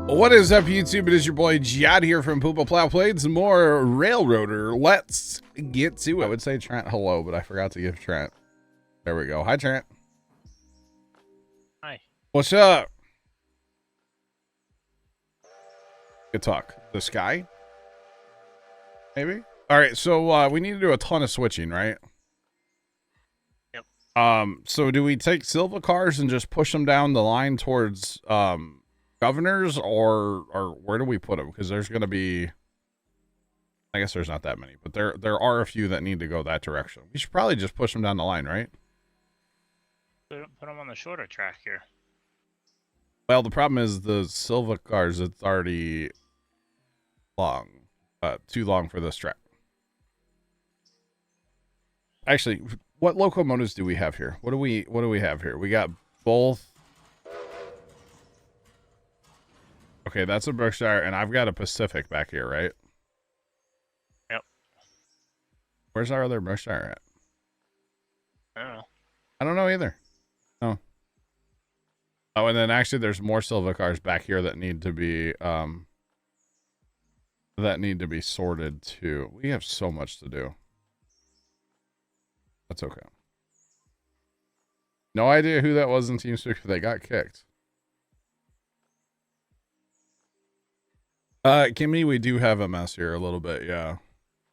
What is up, YouTube? It is your boy Jad here from Poopa Plow Plates, more Railroader. Let's get to it. I would say Trent hello, but I forgot to give Trent. There we go. Hi, Trent. Hi. What's up? Good talk. The sky? Maybe? All right, so we need to do a ton of switching, right? Yep. So do we take Silva cars and just push them down the line towards governors, or where do we put them? Because there's going to be, I guess there's not that many, but there are a few that need to go that direction. We should probably just push them down the line, right? Put them on the shorter track here. Well, the problem is the Silva cars, it's already long, too long for this track. Actually, what locomotives do we have here? What do we have here? We got both. Okay, that's a Berkshire, and I've got a Pacific back here, right? Yep. Where's our other Berkshire at? I don't know. I don't know either. No. Oh, and then actually there's more Silva cars back here that need to be sorted too. We have so much to do. That's okay. No idea who that was in TeamSpeak, but they got kicked. Kimmy, we do have a mess here a little bit, yeah.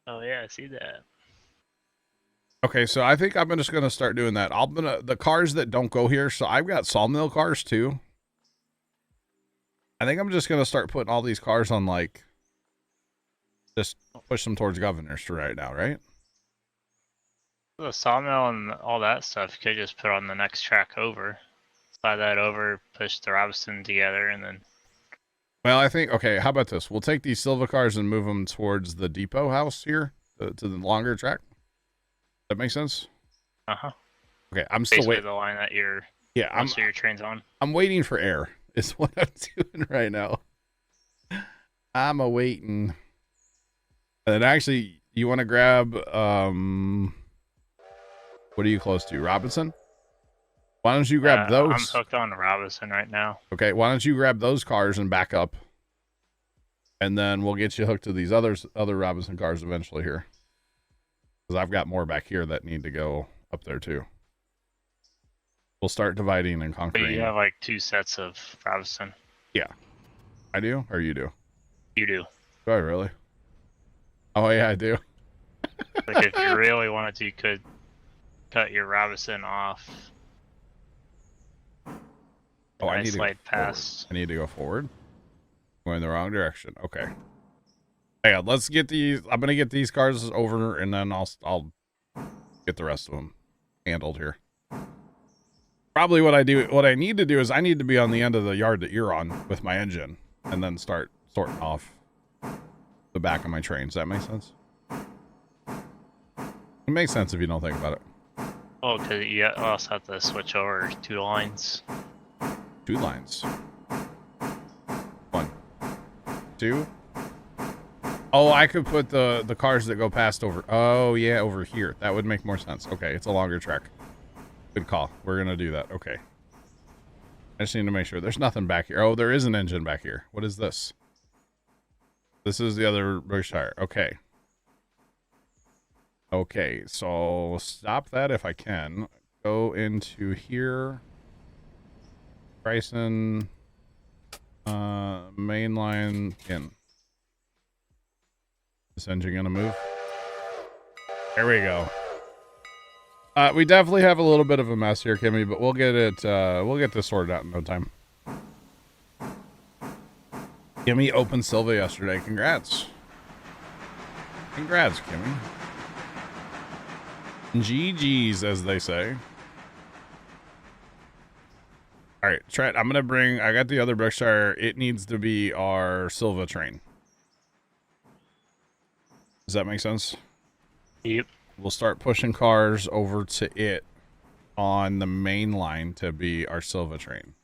Oh yeah, I see that. Okay, so I think I'm just gonna start doing that. The cars that don't go here, so I've got sawmill cars too. I think I'm just gonna start putting all these cars on, like, just push them towards governors for right now, right? The sawmill and all that stuff you could just put on the next track over. Slide that over, push the Robinson together, and then... Well, I think, okay, how about this? We'll take these Silva cars and move them towards the depot house here, to the longer track. That makes sense? Uh-huh. Okay, I'm still waiting. the line that most of your train's on. I'm waiting for air, is what I'm doing right now. I'm waiting. And then actually, you want to grab, what are you close to? Robinson? Why don't you grab those? I'm hooked on Robinson right now. Okay, why don't you grab those cars and back up? And then we'll get you hooked to these other Robinson cars eventually here. Because I've got more back here that need to go up there too. We'll start dividing and conquering. But you have like 2 sets of Robinson. Yeah. I do? Or you do? You do. Do I really? Oh yeah, I do. Like if you really wanted to, you could cut your Robinson off. Oh, I need to slide past. I need to go forward. Going the wrong direction. Okay. Hang on, let's get these. I'm gonna get these cars over, and then I'll get the rest of them handled here. Probably what I need to do is I need to be on the end of the yard that you're on with my engine, and then start sorting off the back of my train. Does that make sense? It makes sense if you don't think about it. Oh, because you also have to switch over 2 lines. 2 lines. 1, 2. Oh, I could put the cars that go past over. Oh yeah, over here. That would make more sense. Okay, it's a longer track. Good call. We're gonna do that. Okay. I just need to make sure there's nothing back here. Oh, there is an engine back here. What is this? This is the other Berkshire. Okay. Okay, so stop that if I can. Go into here. Bryson, mainline in. This engine gonna move? There we go. We definitely have a little bit of a mess here, Kimmy, but we'll get it. We'll get this sorted out in no time. Kimmy opened Silva yesterday. Congrats. Congrats, Kimmy. GG's, as they say. All right, Trent, I'm going to I got the other Berkshire. It needs to be our Silva train. Does that make sense? Yep. We'll start pushing cars over to it on the main line to be our Silva train.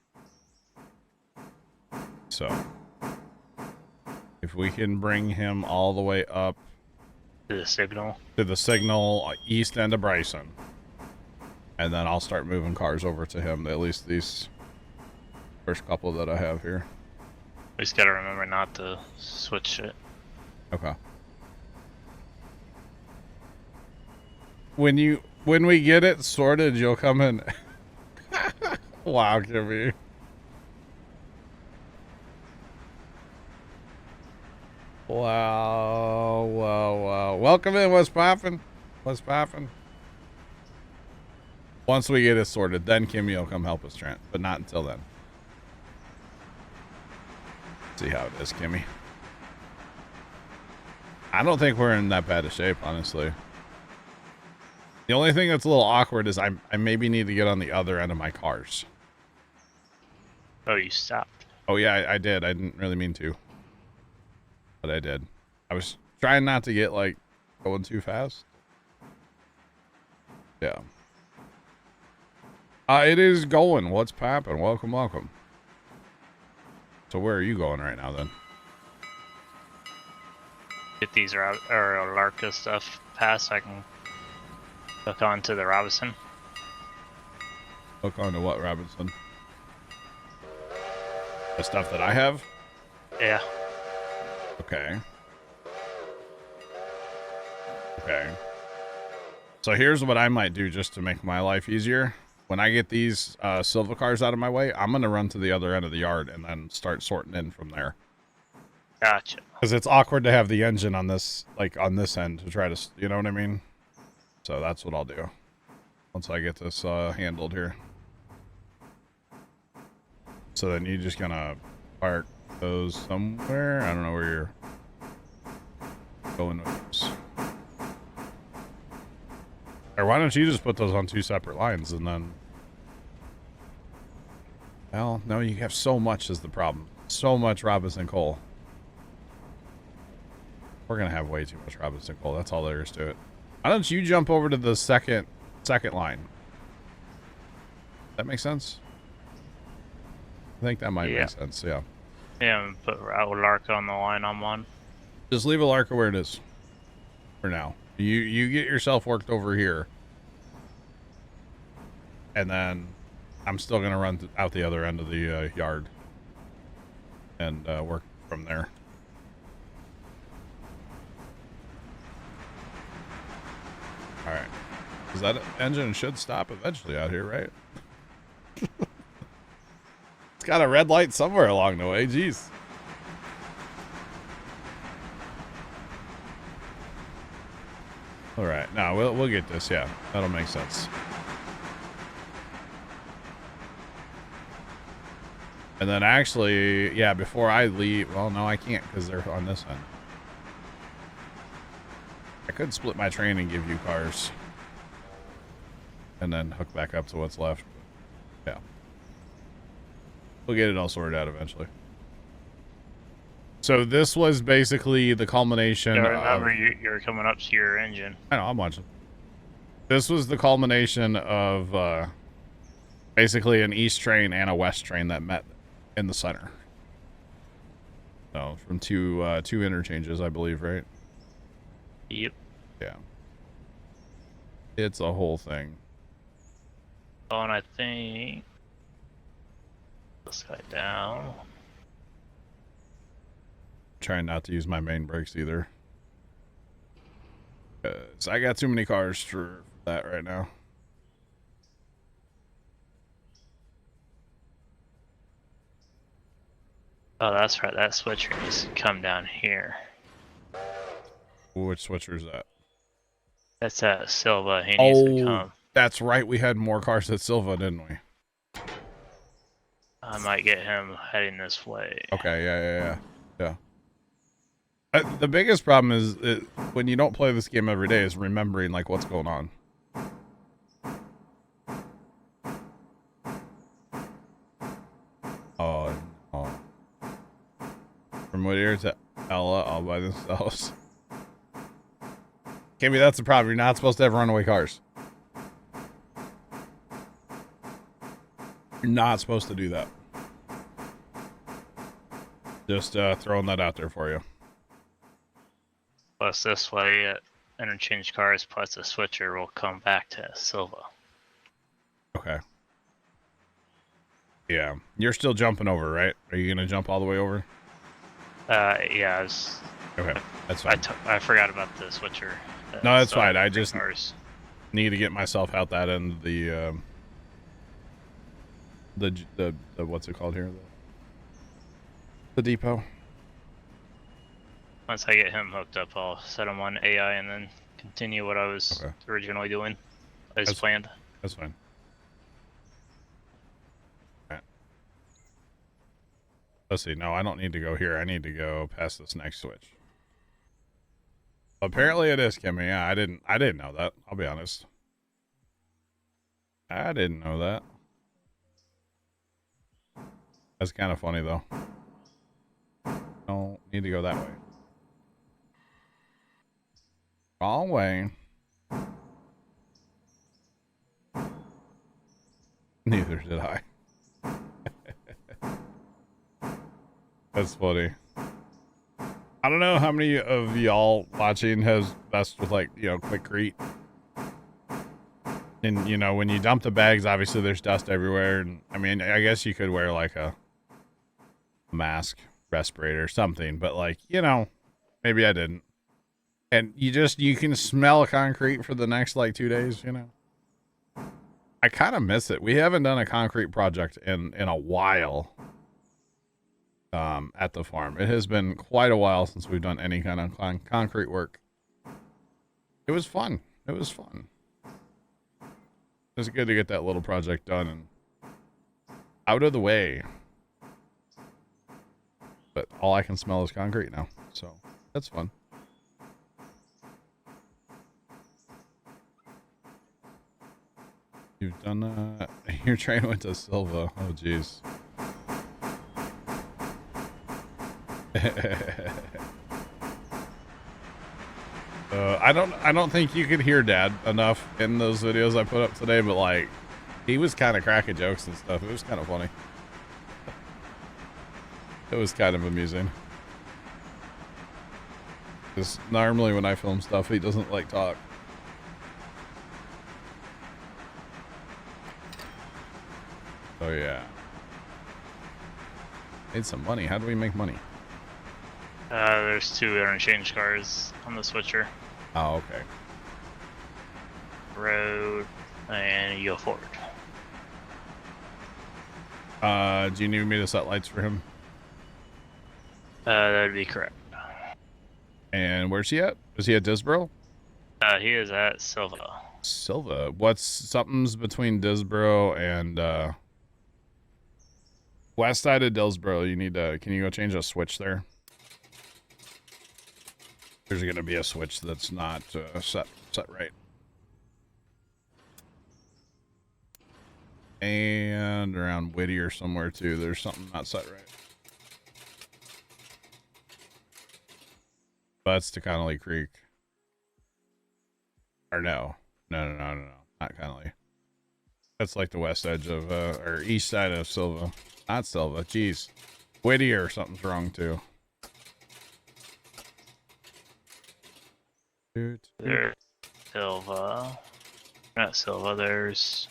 So, if we can bring him all the way up To the signal east end of Bryson. And then I'll start moving cars over to him, at least these first couple that I have here. We just gotta remember not to switch it. Okay. When we get it sorted, you'll come in. Wow, Kimmy. Wow, wow, wow. Welcome in, what's poppin'? What's poppin'? Once we get it sorted, then Kimmy will come help us, Trent. But not until then. See how it is, Kimmy. I don't think we're in that bad of shape, honestly. The only thing that's a little awkward is I maybe need to get on the other end of my cars. Oh, you stopped. Oh, yeah, I did. I didn't really mean to. But I did. I was trying not to get, like, going too fast. Yeah. It is going. What's poppin'? Welcome, welcome. So where are you going right now, then? Get these Larka stuff passed so I can hook on to the Robinson. Hook on to what, Robinson? The stuff that I have? Yeah. Okay. Okay. So here's what I might do just to make my life easier. When I get these Silva cars out of my way, I'm going to run to the other end of the yard and then start sorting in from there. Gotcha. Because it's awkward to have the engine on this, like, on this end to try to, you know what I mean? So that's what I'll do. Once I get this handled here. So then you're just going to park those somewhere. I don't know where you're going with this. Or why don't you just put those on two separate lines and then... Well, no, you have so much is the problem. So much Robinson coal. We're going to have way too much Robinson coal. That's all there is to it. Why don't you jump over to the second line? That makes sense? I think that might make sense, yeah. Yeah, and put Larka on the line I'm on. Just leave a Larka where it is. For now. You get yourself worked over here. And then I'm still going to run out the other end of the yard. And work from there. Alright. Because that engine should stop eventually out here, right? It's got a red light somewhere along the way. Jeez. All right. No, we'll get this. Yeah, that'll make sense. And then actually, yeah, before I leave, well, no, I can't because they're on this end. I could split my train and give you cars. And then hook back up to what's left. Yeah. We'll get it all sorted out eventually. So this was basically the culmination. Yeah, remember, you're coming up to your engine. I know, I'm watching. This was the culmination of basically an east train and a west train that met in the center. So from two interchanges, I believe, right? Yep. Yeah. It's a whole thing. Oh, and I think this guy down. Trying not to use my main brakes either. So I got too many cars for that right now. Oh, that's right. That switcher needs to come down here. Which switcher is that? That's Silva. He needs to come. That's right. We had more cars at Silva, didn't we? I might get him heading this way. Okay, yeah. The biggest problem is when you don't play this game every day is remembering like what's going on. Oh. From Whittier to Ella all by themselves. Kimmy, that's the problem. You're not supposed to have runaway cars. You're not supposed to do that. Just throwing that out there for you. Plus this way, interchange cars plus the switcher will come back to Silva. Okay. Yeah. You're still jumping over, right? Are you going to jump all the way over? Yeah, I was, Okay, that's fine. I forgot about the switcher. No, that's So fine. I just cars. need to get myself out that end of the what's it called here? The depot. Once I get him hooked up, I'll set him on AI and then continue what I was Okay. originally doing as planned. That's fine. All right. Let's see. No, I don't need to go here. I need to go past this next switch. Apparently it is, Kimmy. Yeah, I didn't know that. I'll be honest. I didn't know that. That's kind of funny though. No, need to go that way. Wrong way. Neither did I. That's funny. I don't know how many of y'all watching has messed with, like, you know, Quikrete. And, you know, when you dump the bags, obviously there's dust everywhere. And I mean, I guess you could wear like a mask, respirator, something. But, like, you know, maybe I didn't. And you can smell concrete for the next, like, 2 days, you know. I kind of miss it. We haven't done a concrete project in a while. At the farm. It has been quite a while since we've done any kind of concrete work. It was fun. It was fun. It was good to get that little project done and out of the way. But all I can smell is concrete now. So that's fun. You've done your train went to Silva. Oh jeez. I don't think you could hear Dad enough in those videos I put up today, but like he was kind of cracking jokes and stuff. It was kind of funny. It was kind of amusing. Because normally when I film stuff, he doesn't like talk. Oh yeah. Made some money. How do we make money? There's 2 interchange cars on the switcher. Oh, okay. Road, and you go forward. Do you need me to set lights for him? That'd be correct. And where's he at? Is he at Disbro? He is at Silva. Silva. Something's between Disbro and west side of Dillsboro? You need to. Can you go change a switch there? There's going to be a switch that's not set right. And around Whittier somewhere too. There's something not set right. That's to Connolly Creek. Or no, not Connolly. That's like the west edge of or east side of Silva. Not Silva. Jeez, Whittier. Something's wrong too. There's Silva. Not Silva, there's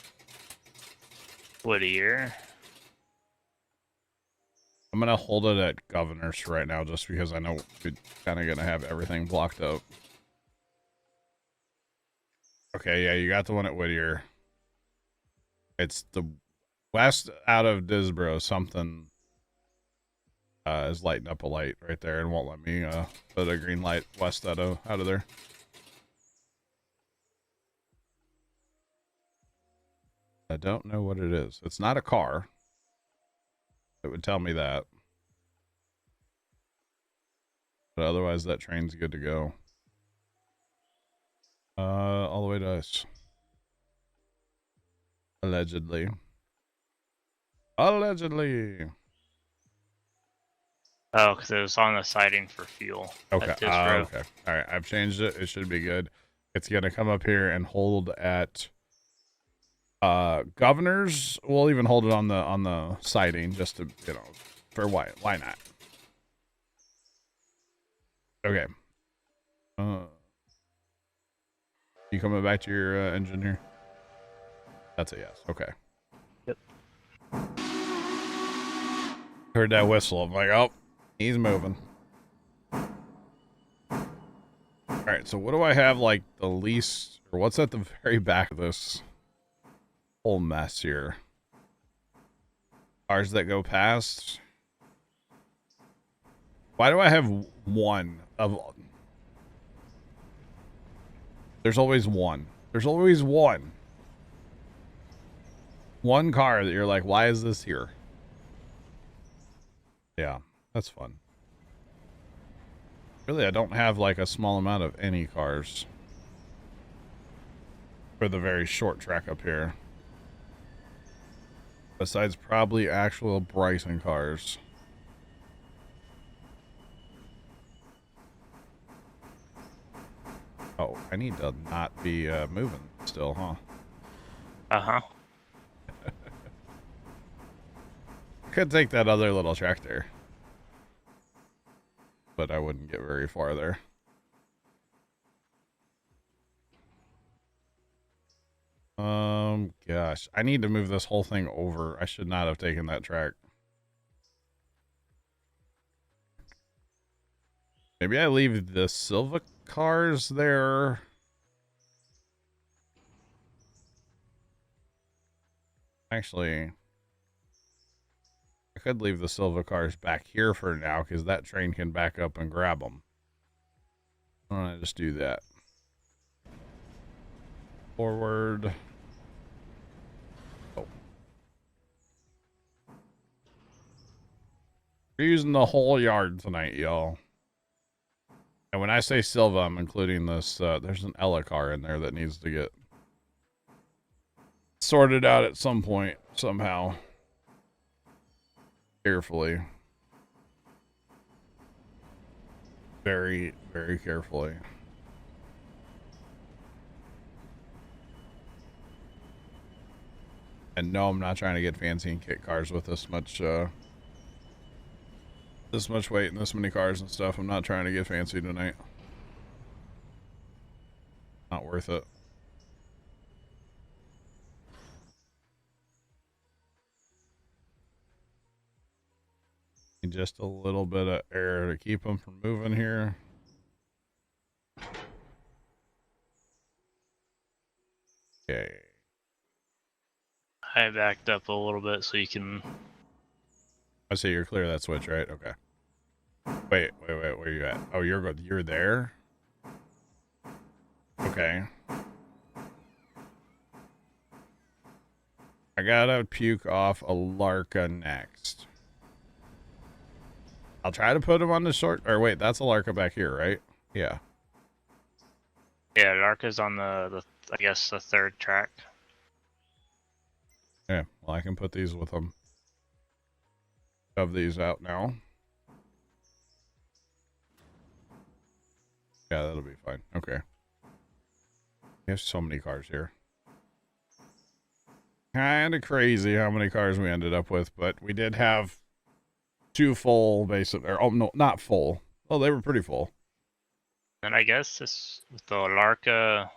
Whittier. I'm going to hold it at Governor's right now just because I know we're kind of going to have everything blocked up. Okay, yeah, you got the one at Whittier. It's the west out of Disbro. Something is lighting up a light right there and won't let me put a green light west out of there. I don't know what it is. It's not a car. It would tell me that. But otherwise, that train's good to go. All the way to us. Allegedly. Allegedly. Oh, because it was on the siding for fuel. Okay. Okay. All right. I've changed it. It should be good. It's going to come up here and hold at Governor's. We'll even hold it on the siding just to, you know, for why not? Okay. You coming back to your engine here? That's a yes. Okay. Yep. Heard that whistle. I'm like, oh, he's moving. All right, so what do I have like the least, or what's at the very back of this whole mess here? Cars that go past. Why do I have one of? There's always one. There's always one. One car that you're like, why is this here? Yeah, that's fun. Really, I don't have like a small amount of any cars for the very short track up here. Besides probably actual Bryson cars. Oh, I need to not be moving still, huh? Uh-huh. Could take that other little tractor. But I wouldn't get very far there. Gosh. I need to move this whole thing over. I should not have taken that track. Maybe I leave the Silva cars there. Actually, I could leave the Silva cars back here for now because that train can back up and grab them. Why don't I just do that? Forward. Oh. We're using the whole yard tonight, y'all. And when I say Silva, I'm including this. There's an Ella car in there that needs to get sorted out at some point, somehow. Carefully. Very, very carefully. And no, I'm not trying to get fancy and kit cars with this much weight and this many cars and stuff. I'm not trying to get fancy tonight. Not worth it. Need just a little bit of air to keep them from moving here. Okay. I backed up a little bit so you can... I say you're clear of that switch, right? Okay. Wait, where are you at? Oh, you're there? Okay. I gotta puke off a Larka next. I'll try to put him on the short, or wait, that's a Larka back here, right? Yeah. Yeah, Larka's on the I guess the third track. Yeah, well, I can put these with them. Shove these out now. Yeah, that'll be fine. Okay. We have so many cars here. Kind of crazy how many cars we ended up with, but we did have two full basic, or oh no, not full. Oh, they were pretty full. And I guess this with the Larka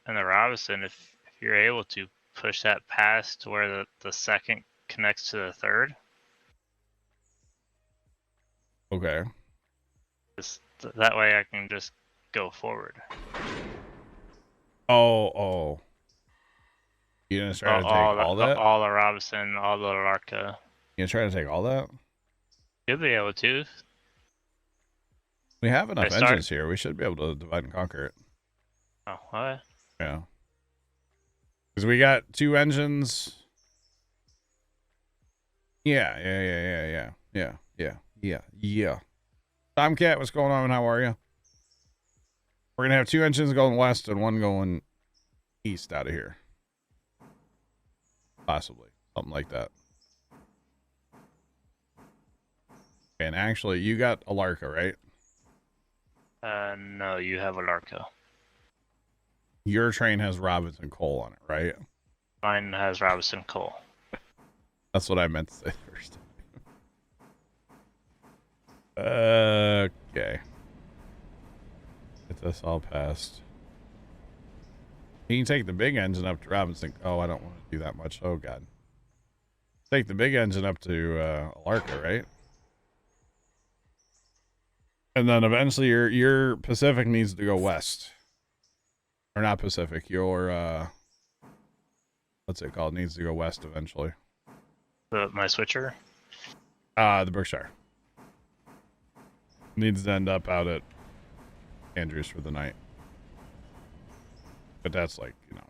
and the Robinson, if you're able to push that past to where the second connects to the third. Okay. That way I can just go forward. Oh. You gonna try to take all that? All the Robinson, all the Larka. You gonna try to take all that? You'll be able to. We have enough engines here. We should be able to divide and conquer it. Oh, what? Yeah. Because we got two engines. Yeah. Tomcat, what's going on? How are you? We're going to have two engines going west and one going east out of here. Possibly. Something like that. And actually, you got a Larka, right? No, you have a Larka. Your train has Robinson coal on it, right? Mine has Robinson coal. That's what I meant to say first. Okay. Get this all passed. You can take the big engine up to Robinson. Oh, I don't want to do that much. Oh, God. Take the big engine up to Larka, right? And then eventually your Pacific needs to go west. Or not Pacific, your what's it called? Needs to go west eventually. My switcher? The Berkshire. Needs to end up out at Andrews for the night. But that's like, you know,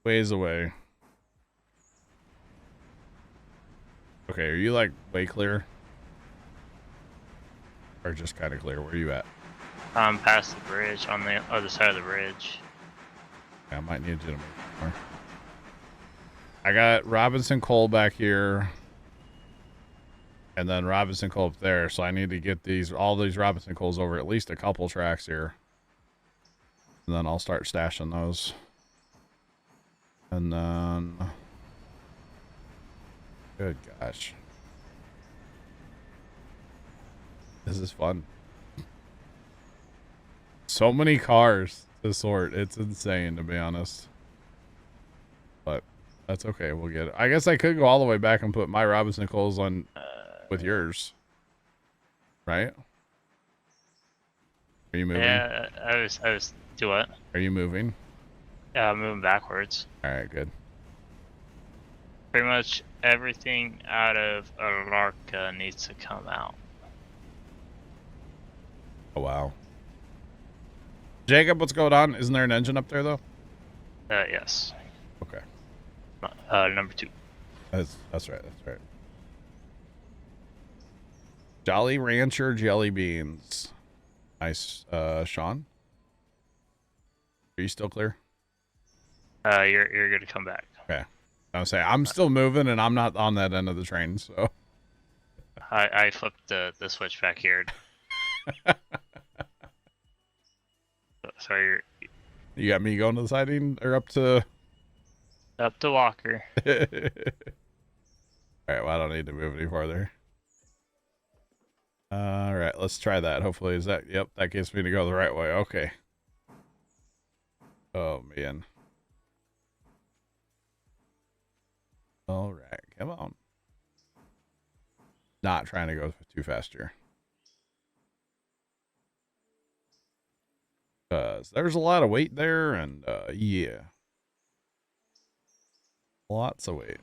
ways away. Okay, are you like way clear? Or just kind of clear? Where are you at? I'm past the bridge, on the other side of the bridge. Yeah, I might need you to move more. I got Robinson Cole back here. And then Robinson Cole up there. So I need to get all these Robinson Coles over at least a couple tracks here. And then I'll start stashing those. And then... Good gosh. This is fun. So many cars to sort. It's insane, to be honest. But that's okay. We'll get it. I guess I could go all the way back and put my Robinson Coles on with yours. Right? Are you moving? Yeah, I was, do what? Are you moving? Yeah, I'm moving backwards. Alright, good. Pretty much everything out of Alarka needs to come out. Oh, wow. Jacob, what's going on? Isn't there an engine up there, though? Yes. Okay. Number 2. That's right. That's right. Jolly Rancher Jelly Beans. Nice. Sean? Are you still clear? You're gonna come back. Okay. I was saying, I'm still moving, and I'm not on that end of the train, so... I flipped the switch back here. So You got me going to the siding, or up to... Up to Walker. Alright, well, I don't need to move any farther. Alright, let's try that. Hopefully, yep, that gets me to go the right way. Okay. Oh, man. Alright, come on. Not trying to go too fast here. There's a lot of weight there, and yeah. Lots of weight.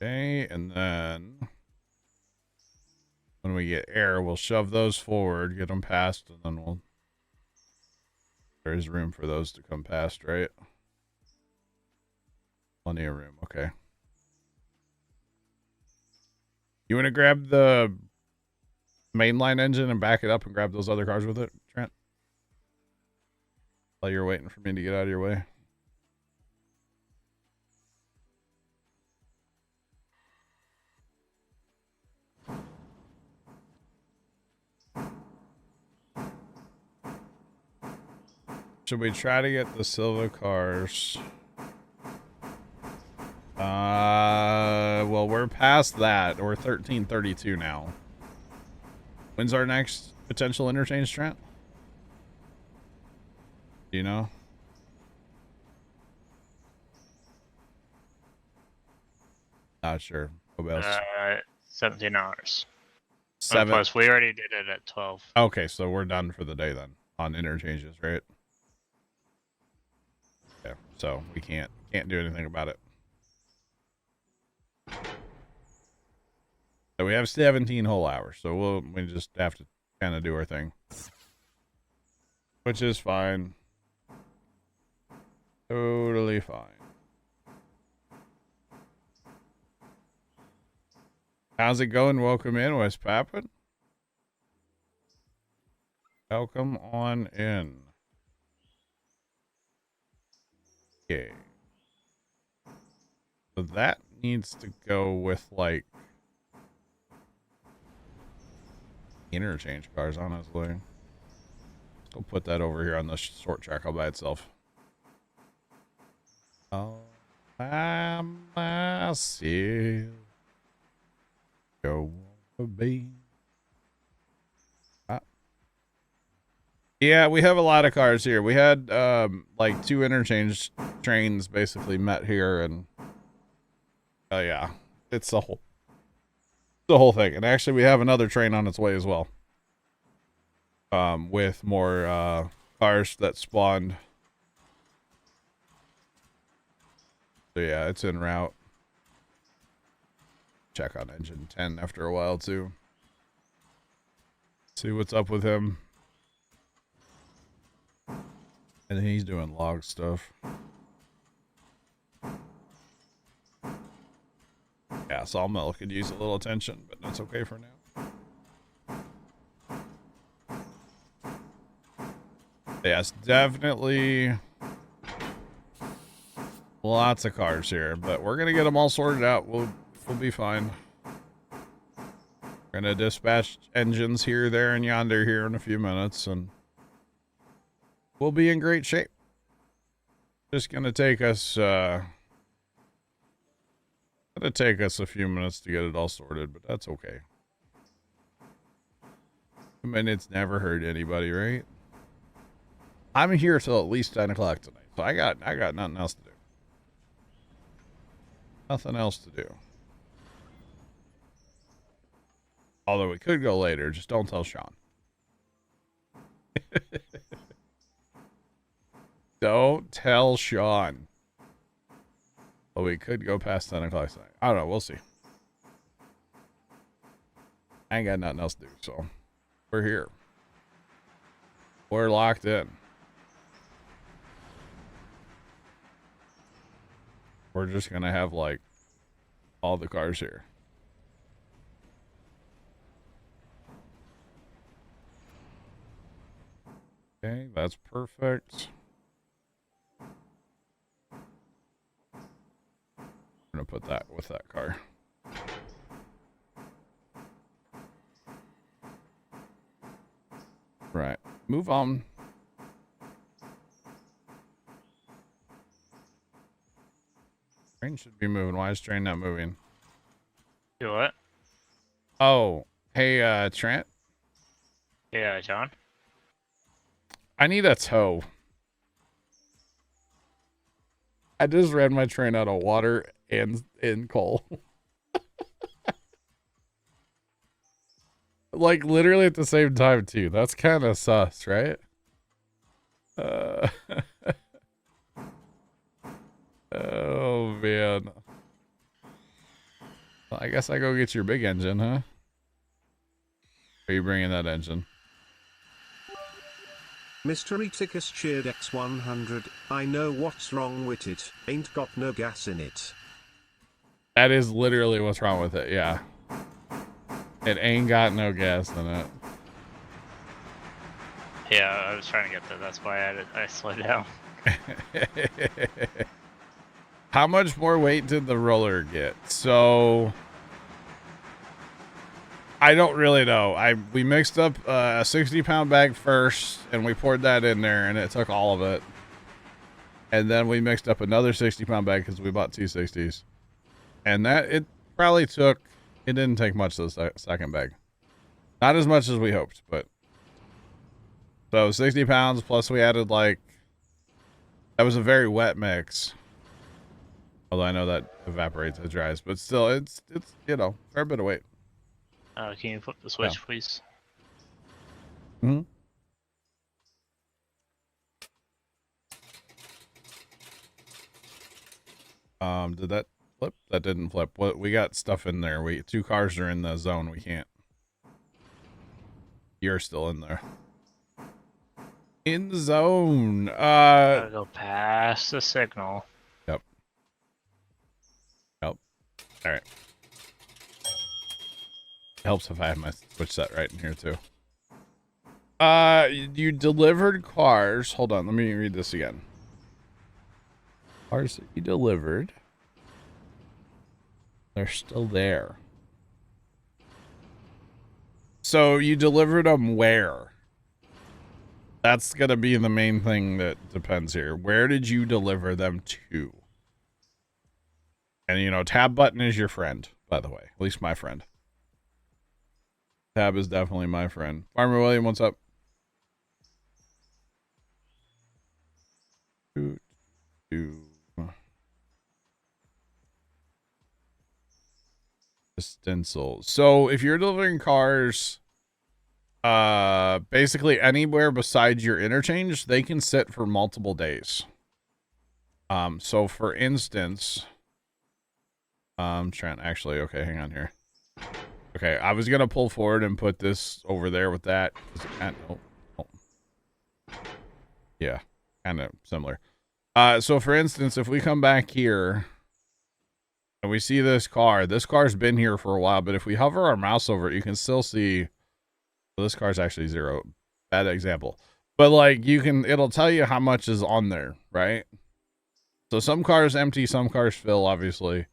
Okay, and then when we get air, we'll shove those forward, get them past, and then there's room for those to come past, right? Plenty of room, okay. You want to grab the mainline engine and back it up and grab those other cars with it, Trent? While you're waiting for me to get out of your way. Should we try to get the Silva cars? Well, we're past that. We're 1332 now. When's our next potential interchange, Trent? Do you know? Not sure. 17 hours. 7. Plus, we already did it at 12. Okay, so we're done for the day then on interchanges, right? Yeah. So we can't do anything about it. So we have 17 whole hours, so we just have to kind of do our thing, which is fine. Totally fine. How's it going? Welcome in, West Papin. Welcome on in. Okay. So that needs to go with, like, interchange cars, honestly. We'll put that over here on the short track all by itself. Oh, by myself. Go be. Yeah, we have a lot of cars here. We had like 2 interchange trains basically met here, and Yeah, it's the whole thing. And actually, we have another train on its way as well. With more cars that spawned. So yeah, it's en route. Check on engine 10 after a while too. See what's up with him. And he's doing log stuff. Yeah, Sawmill could use a little attention, but that's okay for now. Yes, definitely lots of cars here, but we're gonna get them all sorted out. We'll be fine. We're gonna dispatch engines here, there, and yonder here in a few minutes, and we'll be in great shape. Just gonna take us a few minutes to get it all sorted, but that's okay. 2 minutes never hurt anybody, right? I'm here till at least 10 o'clock tonight, so I got nothing else to do. Nothing else to do. Although we could go later, just don't tell Sean. Don't tell Sean. But we could go past 10 o'clock tonight. I don't know, we'll see. I ain't got nothing else to do, so we're here. We're locked in. We're just gonna have like all the cars here. Okay, that's perfect. I'm gonna put that with that car. Right, move on. Train should be moving. Why is train not moving? Do what? Oh, hey, Trent. Yeah, John. I need a tow. I just ran my train out of water and in coal. Like literally at the same time too. That's kind of sus, right? Oh man. Well, I guess I go get your big engine, huh? Are you bringing that engine? Mystery Tickus cheered X100. I know what's wrong with it. Ain't got no gas in it. That is literally what's wrong with it, yeah. It ain't got no gas in it. Yeah, I was trying to get that. That's why I slowed down. How much more weight did the roller get? So I don't really know. We mixed up a 60-pound bag first, and we poured that in there, and it took all of it. And then we mixed up another 60-pound bag because we bought two 60s, and it probably took. It didn't take much of the second bag. Not as much as we hoped, but so 60 pounds plus we added like that was a very wet mix. Although I know that evaporates, it dries, but still, it's you know, fair bit of weight. Can you flip the switch, please? Hmm. Did that flip? That didn't flip. What we got stuff in there. Two cars are in the zone. We can't. You're still in there. In the zone. Gotta go past the signal. Yep. All right. Helps if I have my switch set right in here too. You delivered cars. Hold on, let me read this again. Cars that you delivered. They're still there. So you delivered them where? That's gonna be the main thing that depends here. Where did you deliver them to? And you know, tab button is your friend, by the way. At least my friend. Tab is definitely my friend. Farmer William, what's up? stencil. So if you're delivering cars, basically anywhere besides your interchange, they can sit for multiple days. So for instance, Trent, actually, okay, hang on here. Okay, I was gonna pull forward and put this over there with that. Yeah, kind of similar. So for instance, if we come back here and we see this car's been here for a while, but if we hover our mouse over it, you can still see, well, this car's actually 0. Bad example. But like it'll tell you how much is on there, right? So some cars empty, some cars fill, obviously.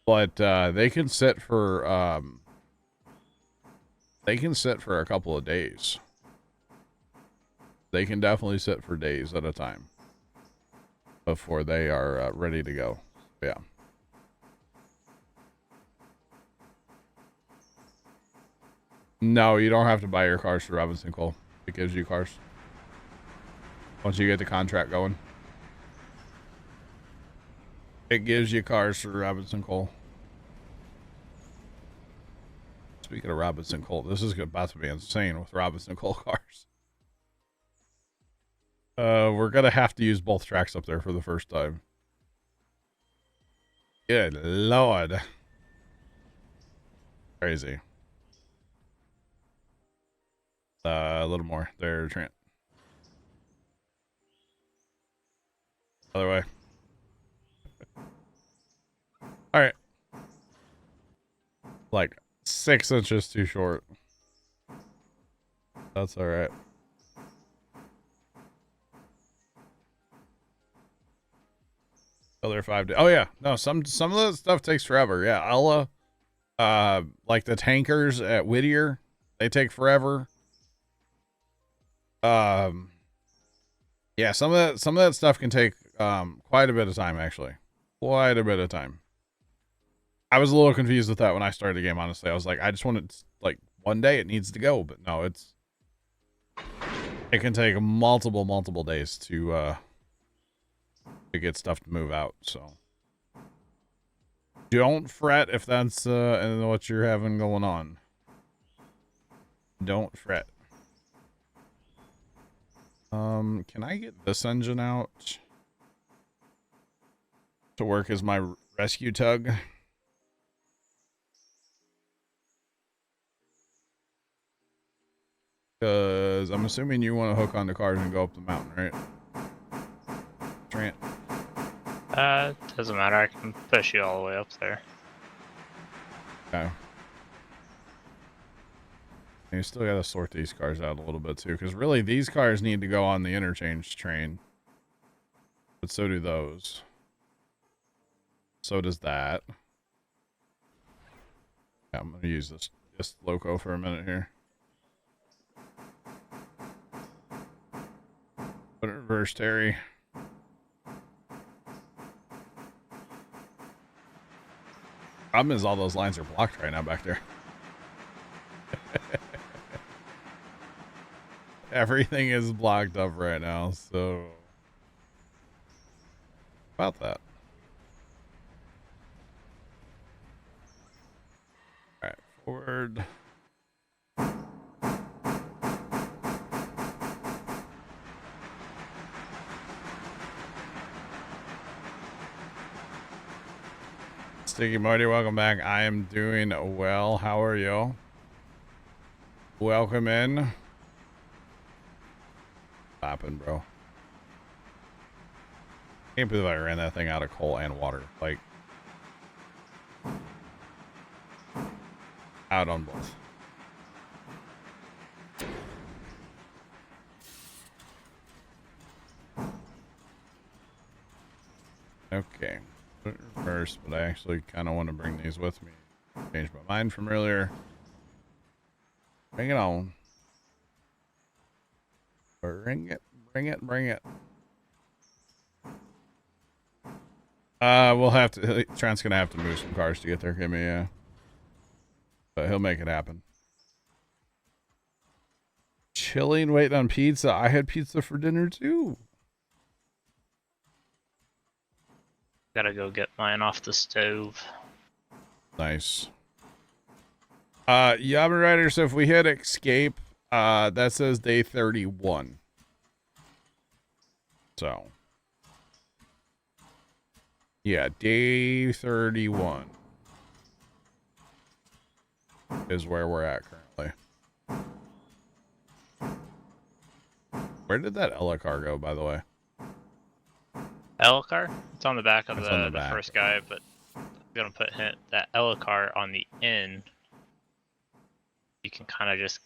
But they can sit for a couple of days. They can definitely sit for days at a time before they are ready to go. Yeah. No, you don't have to buy your cars through Robinson Cole. It gives you cars once you get the contract going. It gives you cars through Robinson Cole. Speaking of Robinson Cole, this is about to be insane with Robinson Cole cars. We're gonna have to use both tracks up there for the first time. Good Lord. Crazy. A little more there, Trent. Other way. All right. Like 6 inches too short. That's all right. Other 5 days. Oh yeah, no. Some of that stuff takes forever. Yeah, I'll like the tankers at Whittier, they take forever. Yeah, some of that stuff can take quite a bit of time, actually. Quite a bit of time. I was a little confused with that when I started the game, honestly. I was like, I just wanted, like, one day it needs to go, but no, it can take multiple days to get stuff to move out, so don't fret if that's what you're having going on. Don't fret. Can I get this engine out to work as my rescue tug? Because I'm assuming you want to hook onto cars and go up the mountain, right? Trent? Doesn't matter. I can push you all the way up there. Okay. And you still got to sort these cars out a little bit, too. Because really, these cars need to go on the interchange train. But so do those. So does that. Yeah, I'm going to use this loco for a minute here. Put it reverse, Terry. Problem is all those lines are blocked right now back there. Everything is blocked up right now, so about that. All right, forward. Sticky Marty, welcome back. I am doing well. How are you? Welcome in. Popping, bro. Can't believe I ran that thing out of coal and water. Like, out on both. Okay. Put it in reverse, but I actually kind of want to bring these with me. Changed my mind from earlier. Bring it on. Bring it, bring it, bring it. We'll have to, Trent's gonna have to move some cars to get there, Kimmy, yeah. But he'll make it happen. Chilling, waiting on pizza. I had pizza for dinner too. Gotta go get mine off the stove. Nice. Yaman Rider, so if we hit escape, that says day 31. So. Yeah, day 31 is where we're at currently. Where did that Elokar go, by the way? Elokar? It's on the back of It's on the the back. first guy, but I'm gonna put that Elokar on the end. You can kind of just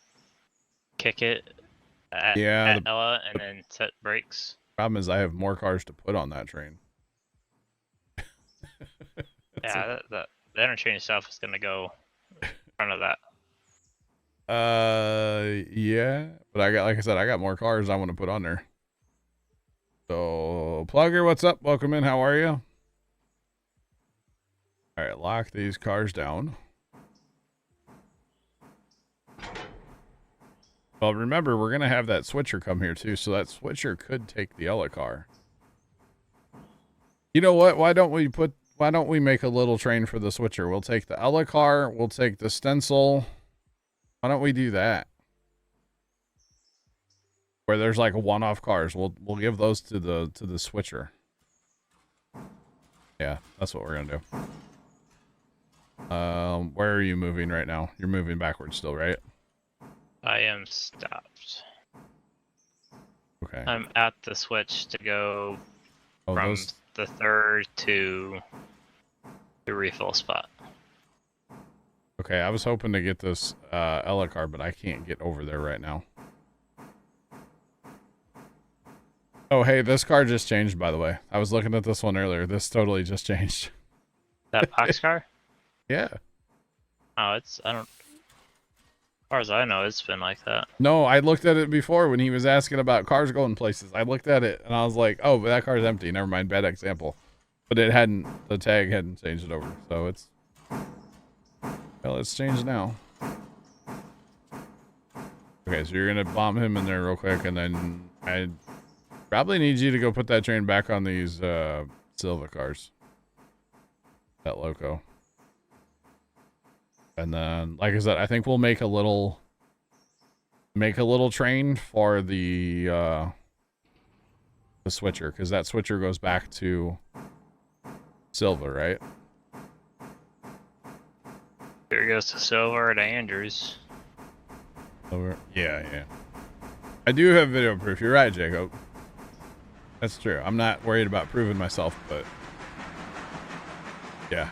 kick it at Ella and then set brakes. Problem is I have more cars to put on that train. Yeah, the interchange stuff is gonna go in front of that. Yeah, but like I said, I got more cars I want to put on there. So, Plugger, what's up? Welcome in. How are you? All right, lock these cars down. Well, remember, we're going to have that switcher come here, too, so that switcher could take the Elokar. You know what? Why don't we make a little train for the switcher? We'll take the Elokar, we'll take the stencil. Why don't we do that? Where there's like one-off cars, we'll give those to the switcher. Yeah, that's what we're gonna do. Where are you moving right now? You're moving backwards still, right? I am stopped. Okay. I'm at the switch to go from those... the third to the refill spot. Okay, I was hoping to get this Elokar, but I can't get over there right now. Oh, hey, this car just changed, by the way. I was looking at this one earlier. This totally just changed. That box car? Yeah. Oh, as far as I know, it's been like that. No, I looked at it before when he was asking about cars going places. I looked at it and I was like, oh, but that car's empty. Never mind, bad example. But the tag hadn't changed it over. So well, it's changed now. Okay, so you're going to bomb him in there real quick, and then I probably need you to go put that train back on these Silva cars. That loco. And then, like I said, I think we'll make a little train for the switcher, because that switcher goes back to Silva, right? Here goes to Silver to Andrews. Over. Yeah. I do have video proof. You're right, Jacob. That's true. I'm not worried about proving myself, but yeah.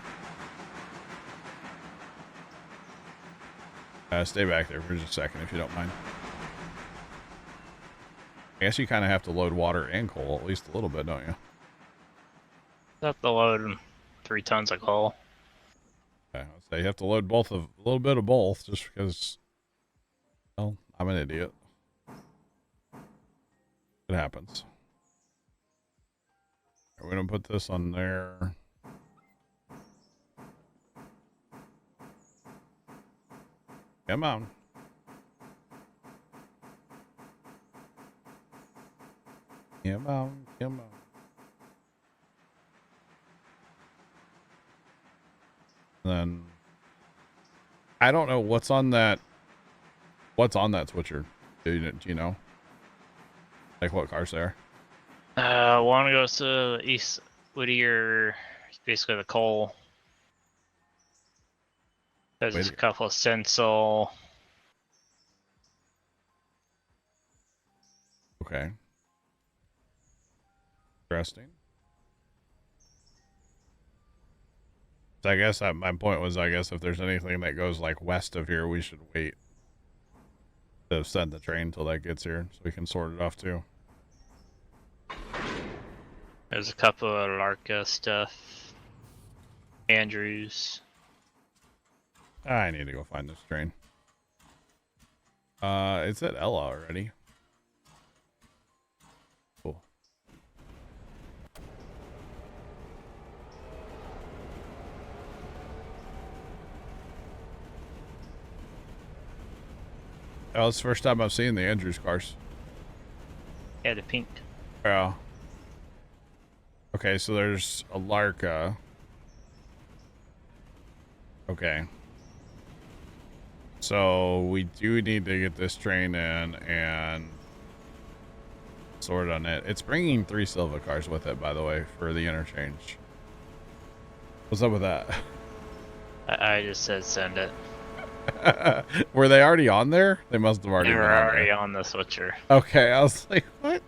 Stay back there for just a second if you don't mind. I guess you kind of have to load water and coal at least a little bit, don't you? Have to load 3 tons of coal. Okay, so you have to load a little bit of both, just because, well, I'm an idiot. It happens. We're gonna put this on there. Come on. Come on. Then I don't know what's on that switcher. Do you know? Like what cars there? One goes to East Whittier, basically the coal. There's a couple of stencil. Okay. Interesting. So I guess my point was, I guess if there's anything that goes like west of here, we should wait to send the train until that gets here so we can sort it off too. There's a couple of Larka stuff. Andrews. I need to go find this train. It's at Ella already. Cool. Oh, it's the first time I've seen the Andrews cars. Yeah, the pink. Yeah. Okay, so there's a Larka. Okay. So we do need to get this train in and sort on it. It's bringing 3 Silva cars with it, by the way, for the interchange. What's up with that? I just said send it. Were they already on there? They must have already They been were on already there. on the switcher. Okay, I was like, what?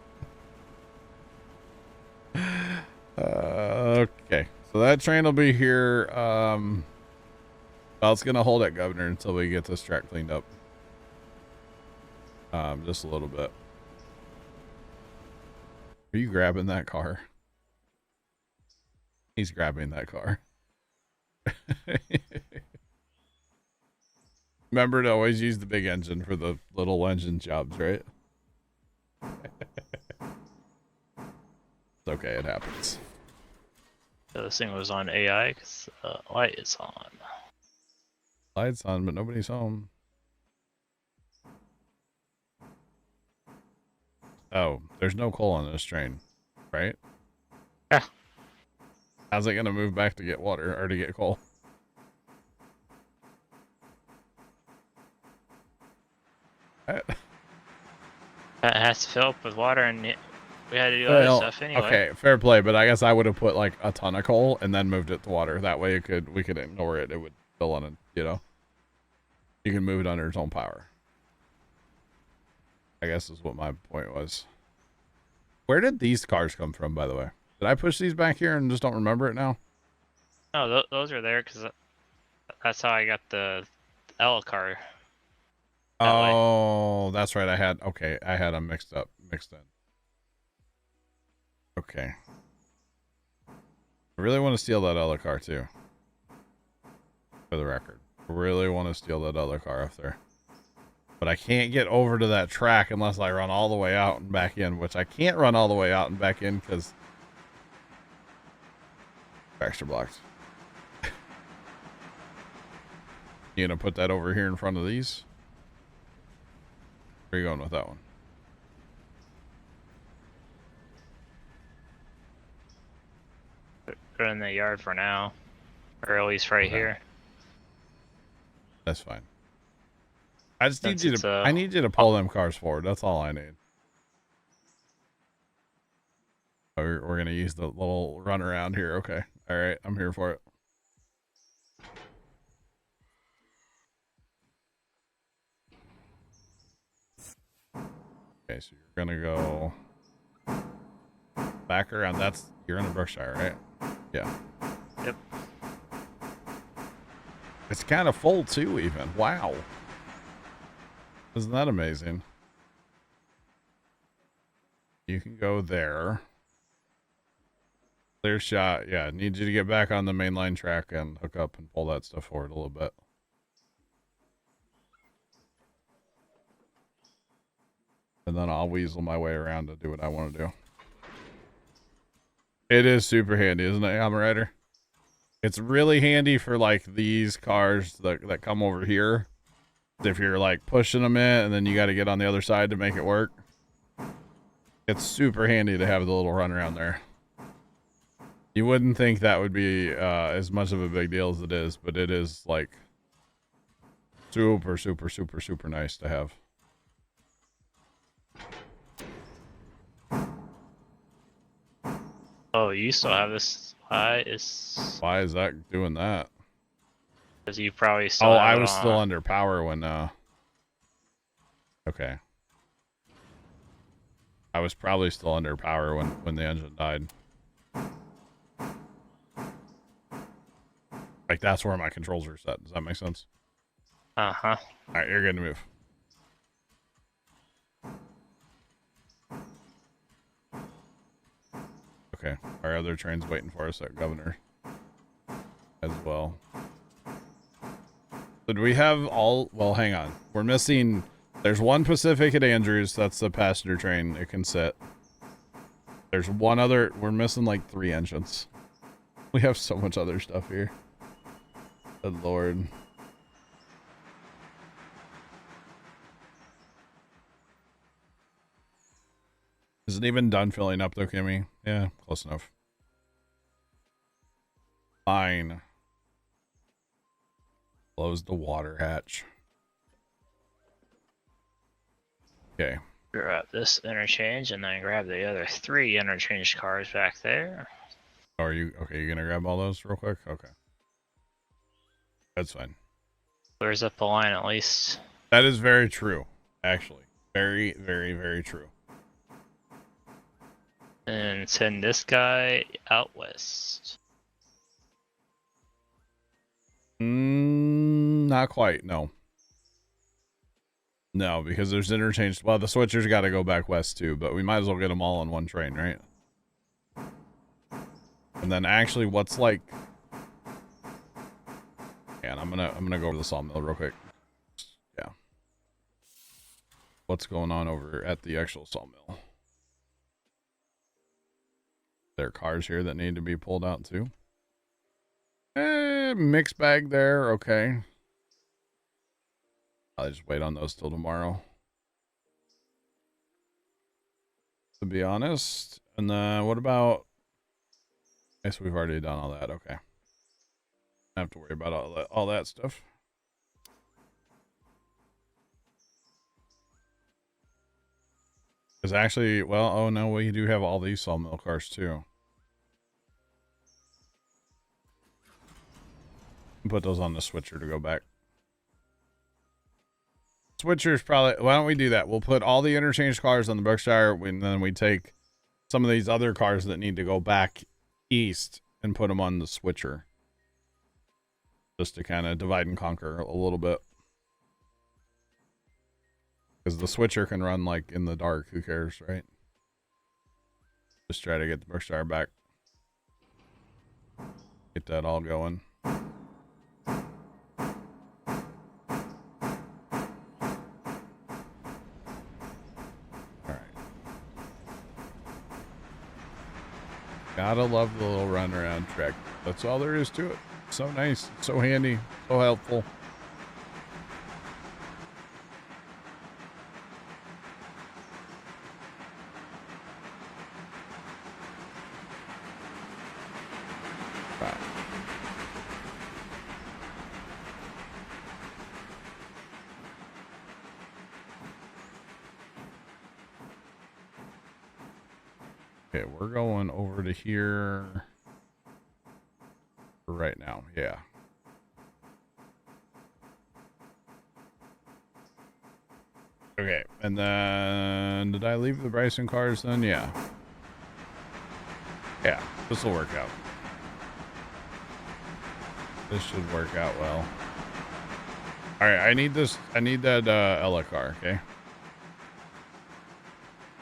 Okay, so that train will be here. Well, it's gonna hold at Governor until we get this track cleaned up. Just a little bit. Are you grabbing that car? He's grabbing that car. Remember to always use the big engine for the little engine jobs, right? It's okay, it happens. So this thing was on AI because light is on. Lights on, but nobody's home. Oh, there's no coal on this train, right? Yeah. How's it gonna move back to get water or to get coal? It has to fill up with water, and we had to do other stuff anyway. Okay, fair play, but I guess I would have put like a ton of coal and then moved it to water. That way we could ignore it. It would fill on it, you know. You can move it under its own power. I guess is what my point was. Where did these cars come from, by the way? Did I push these back here and just don't remember it now? No, those are there because that's how I got the L car. Oh, that's right. I had them mixed in. Okay. I really want to steal that other car too. For the record. I really want to steal that other car up there. But I can't get over to that track unless I run all the way out and back in, which I can't run all the way out and back in because tracks are blocked. You gonna put that over here in front of these? Where are you going with that one? Put it in the yard for now, or at least right here. That's fine. I just need Since you to. I need you to pull them cars forward. That's all I need. We're gonna use the little run around here. Okay. All right. I'm here for it. Okay, so you're gonna go back around. You're in the Berkshire, right? Yeah. Yep. It's kind of full too, even. Wow. Isn't that amazing? You can go there. Clear shot. Yeah, need you to get back on the mainline track and hook up and pull that stuff forward a little bit. And then I'll weasel my way around to do what I want to do. It is super handy, isn't it, Hammer Rider? It's really handy for like these cars that come over here. If you're like pushing them in and then you got to get on the other side to make it work. It's super handy to have the little runaround there. You wouldn't think that would be as much of a big deal as it is, but it is like super, super, super, super nice to have. Oh, you still have this? Why is that doing that? Because you probably still. Oh, I was still under power when. Okay. I was probably still under power when the engine died. Like that's where my controls are set. Does that make sense? Uh-huh. All right, you're good to move. Okay, our other train's waiting for us at Governor as well. So do we have all? Well, hang on. We're missing. There's one Pacific at Andrews. That's the passenger train. It can sit. There's one other. We're missing like 3 engines. We have so much other stuff here. Good Lord. Is it even done filling up though, Kimmy? Yeah, close enough. Fine. Close the water hatch. Okay. Grab this interchange and then grab the other 3 interchange cars back there. Oh, are you okay? You're gonna grab all those real quick? Okay. That's fine. Clears up the line at least. That is very true, actually. Very, very, very true. And send this guy out west. Not quite, no. No, because there's interchange. Well, the switcher's got to go back west too, but we might as well get them all on one train, right? And then actually, what's like? And I'm gonna go over the sawmill real quick. Yeah. What's going on over at the actual sawmill? There are cars here that need to be pulled out too. Mixed bag there. Okay. I'll just wait on those till tomorrow, to be honest. And then what about? I guess we've already done all that. Okay. I don't have to worry about all that stuff. Because actually, well, oh no, we do have all these sawmill cars too. Put those on the switcher to go back. Switcher's probably, why don't we do that? We'll put all the interchange cars on the Berkshire, and then we take some of these other cars that need to go back east and put them on the switcher. Just to kind of divide and conquer a little bit. Because the switcher can run like in the dark, who cares, right? Just try to get the Berkshire back. Get that all going. Gotta love the little run around track. That's all there is to it. So nice, so handy, so helpful. Right. Okay, we're going over to here right now. Yeah. Okay, and then did I leave the Bryson cars then? Yeah. Yeah, this will work out. This should work out well. All right, I need this. I need that Ella car. Okay.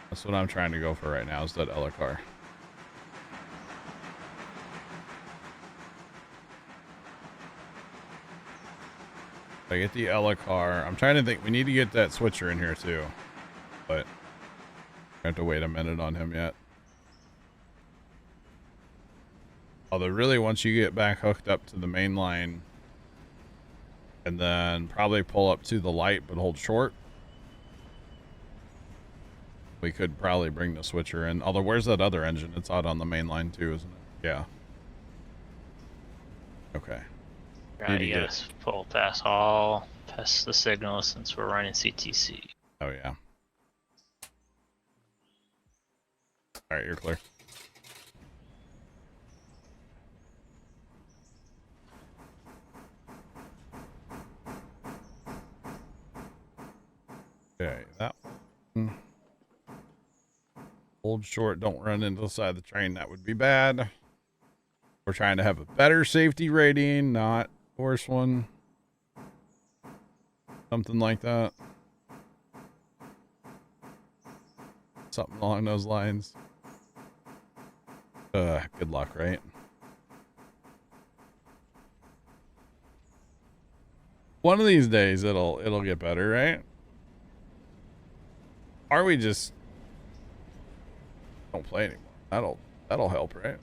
That's what I'm trying to go for right now, is that Ella car. I get the Ella car. I'm trying to think. We need to get that switcher in here too. But I have to wait a minute on him yet. Although really, once you get back hooked up to the main line, and then probably pull up to the light but hold short, we could probably bring the switcher in. Although, where's that other engine? It's out on the main line too, isn't it? Yeah. Okay. Right, you gotta pull past the signal since we're running CTC. Oh yeah. All right, you're clear. Okay, that one. Hold short, don't run into the side of the train. That would be bad. We're trying to have a better safety rating, not worse one. Something like that. Something along those lines. Good luck, right? One of these days it'll get better, right? Or we just don't play anymore. That'll help, right?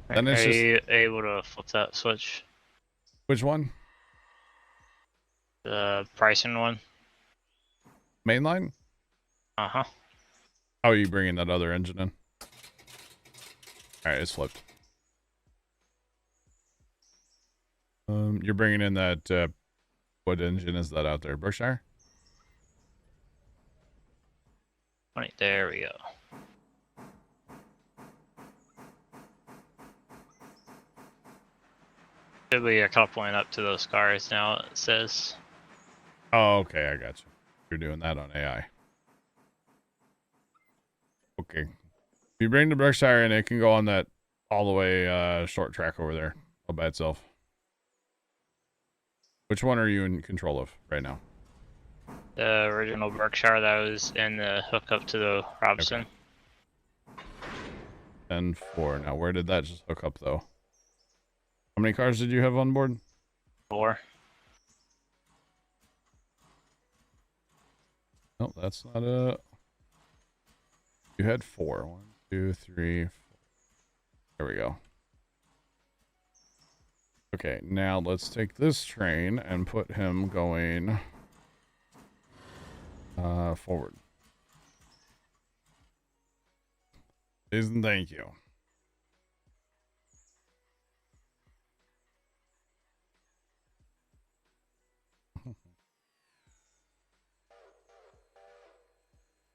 Then it's you able to flip that switch? Which one? The pricing one. Mainline? Uh-huh. How are you bringing that other engine in? Alright, it's flipped. You're bringing in that, what engine is that out there? Berkshire? 20. There we go. Should be coupling up to those cars now, it says. Oh, okay, I got you. You're doing that on AI. Okay. If you bring the Berkshire in, it can go on that all the way short track over there all by itself. Which one are you in control of right now? The original Berkshire that was in the hookup to the Robson. Okay. 10-4. Now, where did that just hook up, though? How many cars did you have on board? 4. No, that's not a... You had 4. 1, 2, 3, 4. There we go. Okay, now let's take this train and put him going forward. Please and thank you.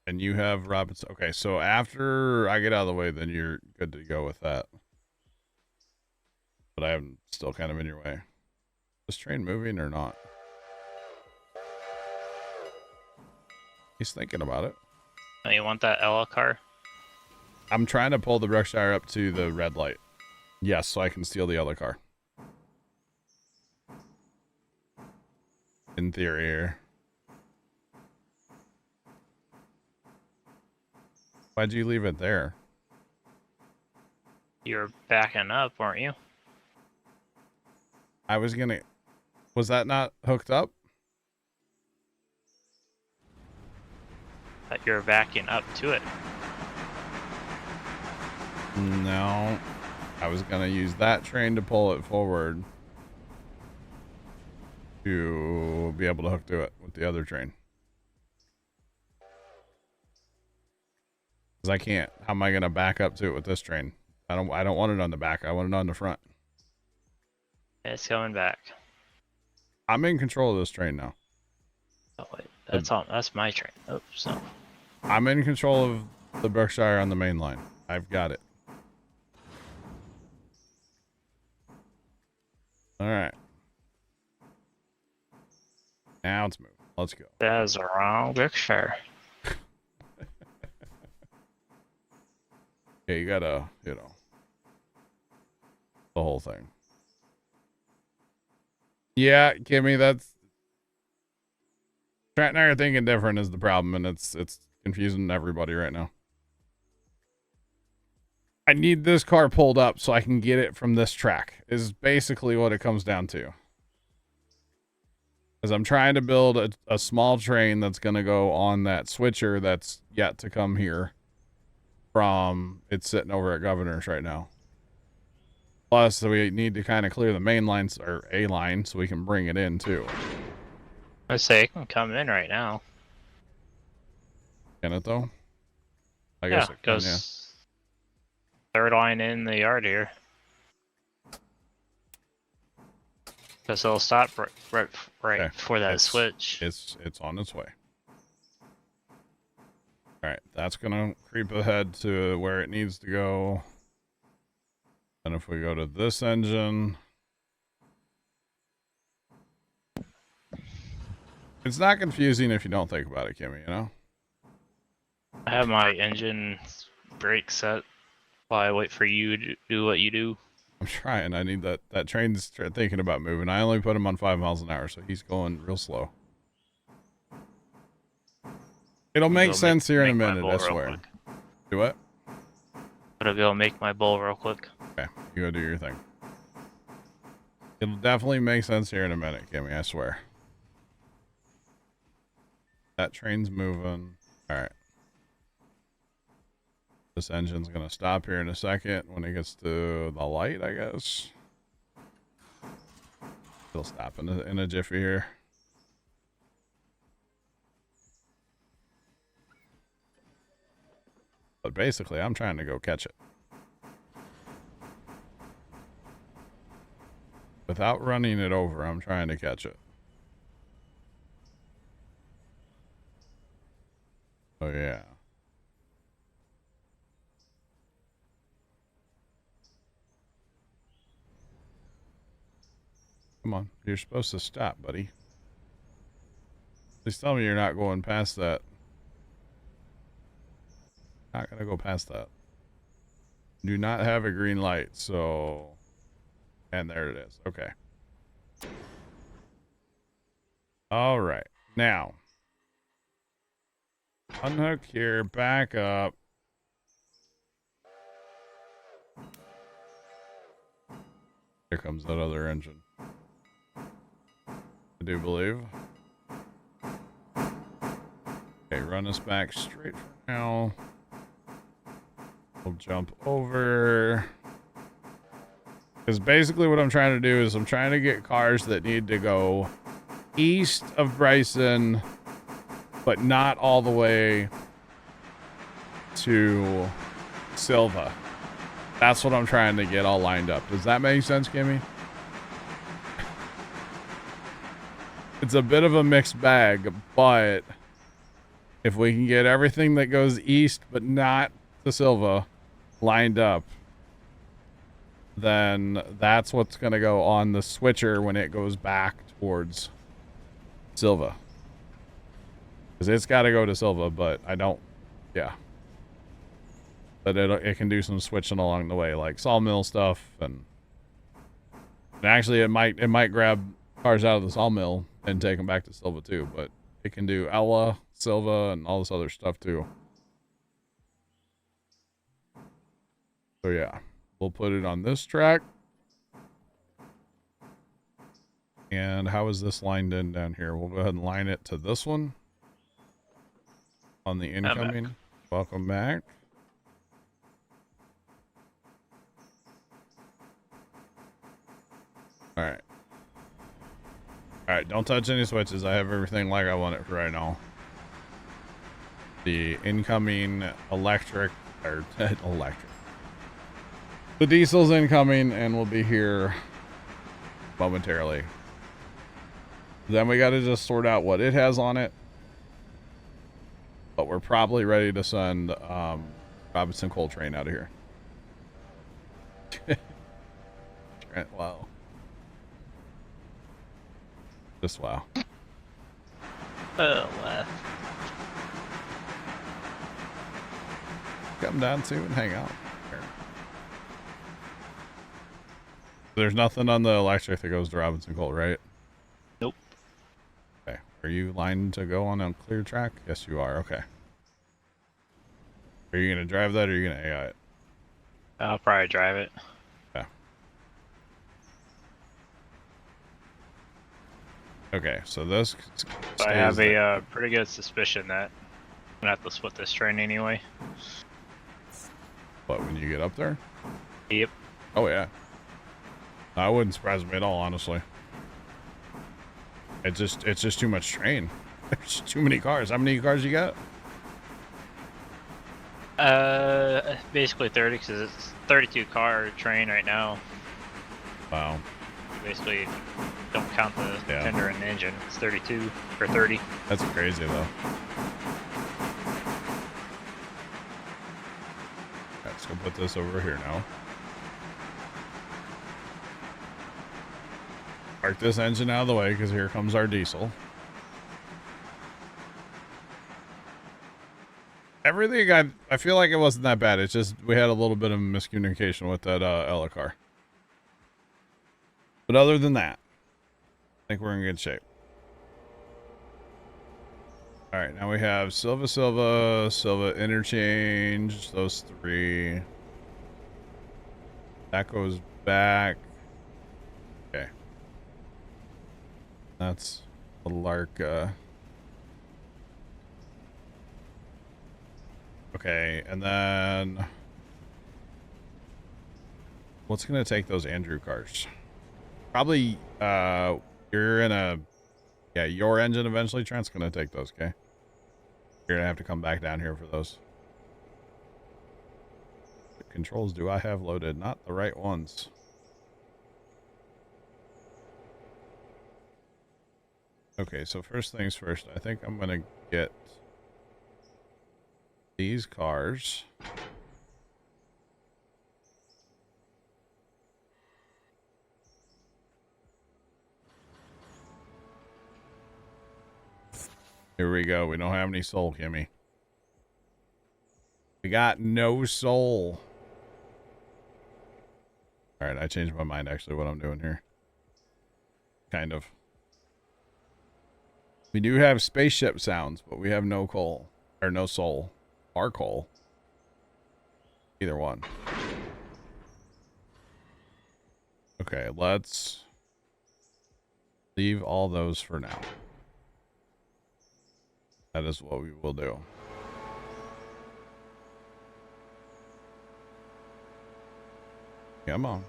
And you have Robinson. Okay, so after I get out of the way, then you're good to go with that. But I'm still kind of in your way. Is this train moving or not? He's thinking about it. Oh, you want that Ella car? I'm trying to pull the Berkshire up to the red light. Yes, so I can steal the other car. In theory here. Why'd you leave it there? You're backing up, weren't you? I was gonna... Was that not hooked up? But you're backing up to it. No. I was gonna use that train to pull it forward to be able to hook to it with the other train. Because I can't. How am I gonna back up to it with this train? I don't want it on the back. I want it on the front. It's coming back. I'm in control of this train now. Oh wait, that's my train. Oops, no. I'm in control of the Berkshire on the main line. I've got it. All right. Now it's moving. Let's go. That was the wrong Berkshire. Yeah, you gotta, you know, the whole thing. Yeah, Kimmy, that's... Trent and I are thinking different is the problem, and it's confusing everybody right now. I need this car pulled up so I can get it from this track, is basically what it comes down to. Because I'm trying to build a small train that's going to go on that switcher that's yet to come here from... It's sitting over at Governor's right now. Plus, we need to kind of clear the main lines, or A line, so we can bring it in, too. Let's say it can come in right now. Can it, though? I guess it can, yeah. Third line in the yard here. Because it'll stop right Okay. before that switch. It's on its way. All right, that's gonna creep ahead to where it needs to go. And if we go to this engine, it's not confusing if you don't think about it, Kimmy. You know. I have my engine brake set while I wait for you to do what you do. I'm trying. I need that train's thinking about moving. I only put him on 5 miles an hour, so he's going real slow. It'll make sense here in a minute, I swear. Do what? Gotta go make my bowl real quick. Okay, you go do your thing. It'll definitely make sense here in a minute, Kimmy, I swear. That train's moving. Alright. This engine's gonna stop here in a second when it gets to the light, I guess. It'll stop in a jiffy here. But basically, I'm trying to go catch it. Without running it over, I'm trying to catch it. Oh, yeah. Come on. You're supposed to stop, buddy. Please tell me you're not going past that. Not gonna go past that. Do not have a green light, so... And there it is. Okay. All right. Now. Unhook here. Back up. Here comes that other engine. I do believe. Okay, run us back straight for now. We'll jump over. Because basically what I'm trying to do is I'm trying to get cars that need to go east of Bryson, but not all the way to Silva. That's what I'm trying to get all lined up. Does that make sense, Kimmy? It's a bit of a mixed bag, but if we can get everything that goes east but not to Silva lined up, then that's what's going to go on the switcher when it goes back towards Silva. Because it's got to go to Silva, but I don't, yeah. But it can do some switching along the way, like sawmill stuff, and actually it might grab cars out of the sawmill and take them back to Silva too. But it can do Ella, Silva, and all this other stuff too. So yeah, we'll put it on this track. And how is this lined in down here? We'll go ahead and line it to this one on the incoming. Welcome back. All right. All right, don't touch any switches. I have everything like I want it for right now. The incoming electric, or electric. The diesel's incoming and will be here momentarily. Then we got to just sort out what it has on it. But we're probably ready to send Robinson Coltrane out of here. Wow. Just wow. Oh, wow. Come down to and hang out. Here. There's nothing on the electric that goes to Robinson Colt, right? Nope. Okay. Are you lined to go on a clear track? Yes, you are. Okay. Are you going to drive that or are you going to AI it? I'll probably drive it. Yeah. Okay, so this. I have a pretty good suspicion that I'm gonna have to split this train anyway. What, when you get up there? Yep. Oh yeah. That wouldn't surprise me at all, honestly. It's just too much train. There's too many cars. How many cars you got? Basically 30, because it's 32 car train right now. Wow. Basically, don't count the tender and the engine. It's 32 or 30. That's crazy though. Let's go put this over here now. Park this engine out of the way because here comes our diesel. Everything I feel like it wasn't that bad. It's just we had a little bit of miscommunication with that Ella car. But other than that, I think we're in good shape. All right, now we have Silva, interchange, those three. That goes back. Okay. That's a Larka. Okay, and then what's going to take those Andrew cars? Probably, you're in a, yeah, your engine eventually, Trent's going to take those, okay? You're going to have to come back down here for those. The controls do I have loaded? Not the right ones. Okay, so first things first, I think I'm going to get these cars. Here we go. We don't have any soul, Kimmy. We got no soul. All right, I changed my mind actually what I'm doing here. Kind of. We do have spaceship sounds, but we have no coal. Or no soul. Or coal. Either one. Okay, let's leave all those for now. That is what we will do. Come on.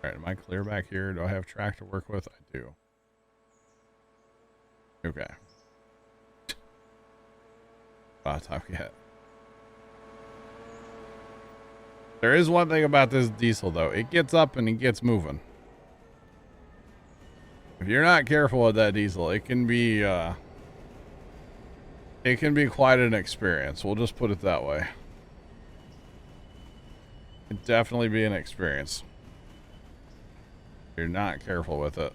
Alright, am I clear back here? Do I have track to work with? I do. Okay. Wow, Top Cat. There is one thing about this diesel, though. It gets up and it gets moving. If you're not careful with that diesel, it can be quite an experience. We'll just put it that way. It can definitely be an experience. If you're not careful with it.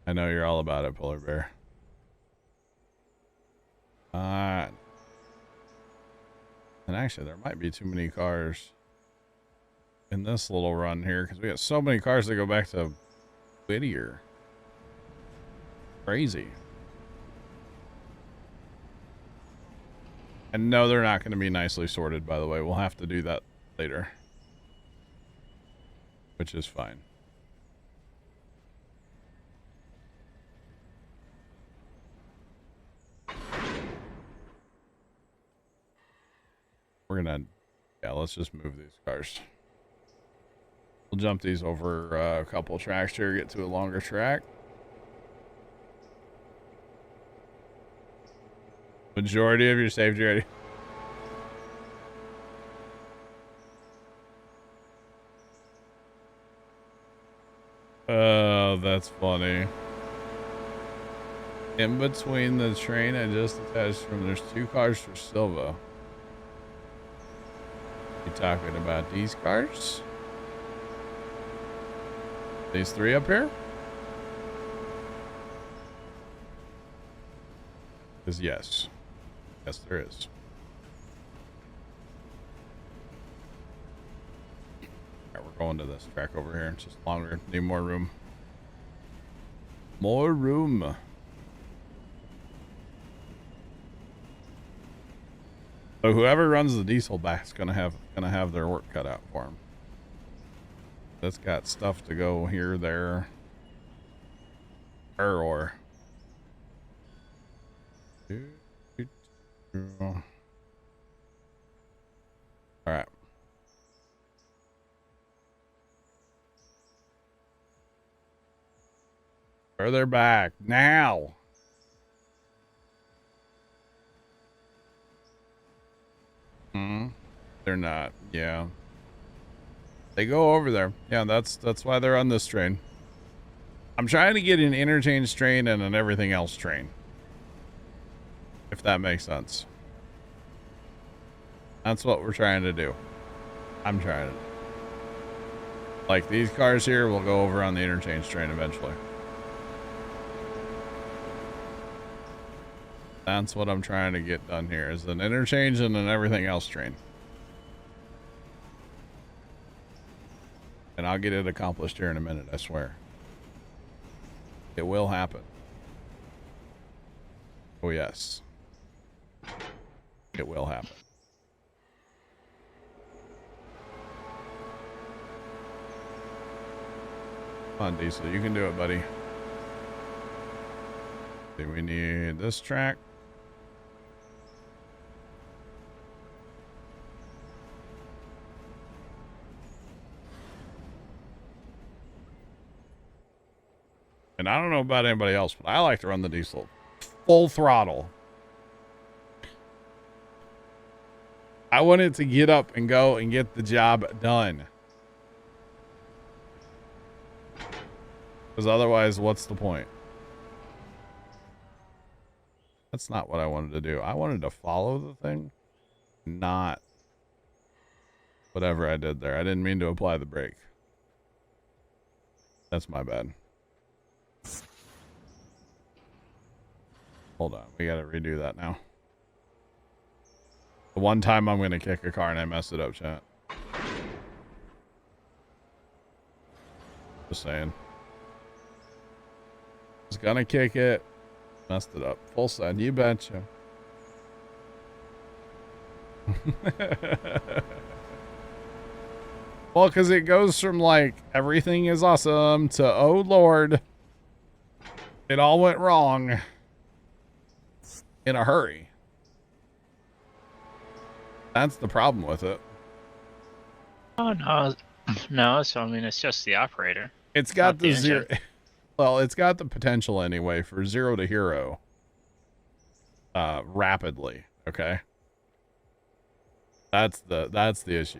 I know you're all about it, Polar Bear. And actually, there might be too many cars in this little run here because we got so many cars that go back to Whittier. Crazy. And no, they're not going to be nicely sorted, by the way. We'll have to do that later. Which is fine. We're gonna, yeah, let's just move these cars. We'll jump these over a couple tracks here, get to a longer track. Majority of your safety ready. Oh, that's funny. In between the train I just attached from, there's 2 cars for Silva. You talking about these cars? These 3 up here? Because yes. Yes, there is. Alright, we're going to this track over here. It's just longer. Need more room. More room. So whoever runs the diesel back's gonna have their work cut out for them. That's got stuff to go here, there, or. All right. Further back now. They're not. Yeah. They go over there. Yeah, that's why they're on this train. I'm trying to get an interchange train and an everything else train. If that makes sense. That's what we're trying to do. I'm trying to. Like these cars here will go over on the interchange train eventually. That's what I'm trying to get done here, is an interchange and an everything else train. And I'll get it accomplished here in a minute, I swear. It will happen. Oh, yes. It will happen. Come on, Diesel, you can do it, buddy. Okay, we need this track. And I don't know about anybody else, but I like to run the diesel full throttle. I want it to get up and go and get the job done. Because otherwise, what's the point? That's not what I wanted to do. I wanted to follow the thing, not whatever I did there. I didn't mean to apply the brake. That's my bad. Hold on. We got to redo that now. The one time I'm going to kick a car and I messed it up, chat. Just saying. Was gonna kick it. Messed it up. Full send. You betcha. Well, because it goes from like everything is awesome to oh lord, it all went wrong in a hurry. That's the problem with it. Oh no, no. So I mean, it's just the operator. It's got the engine. zero. Well, it's got the potential anyway for 0 to hero. Rapidly. Okay. That's the issue.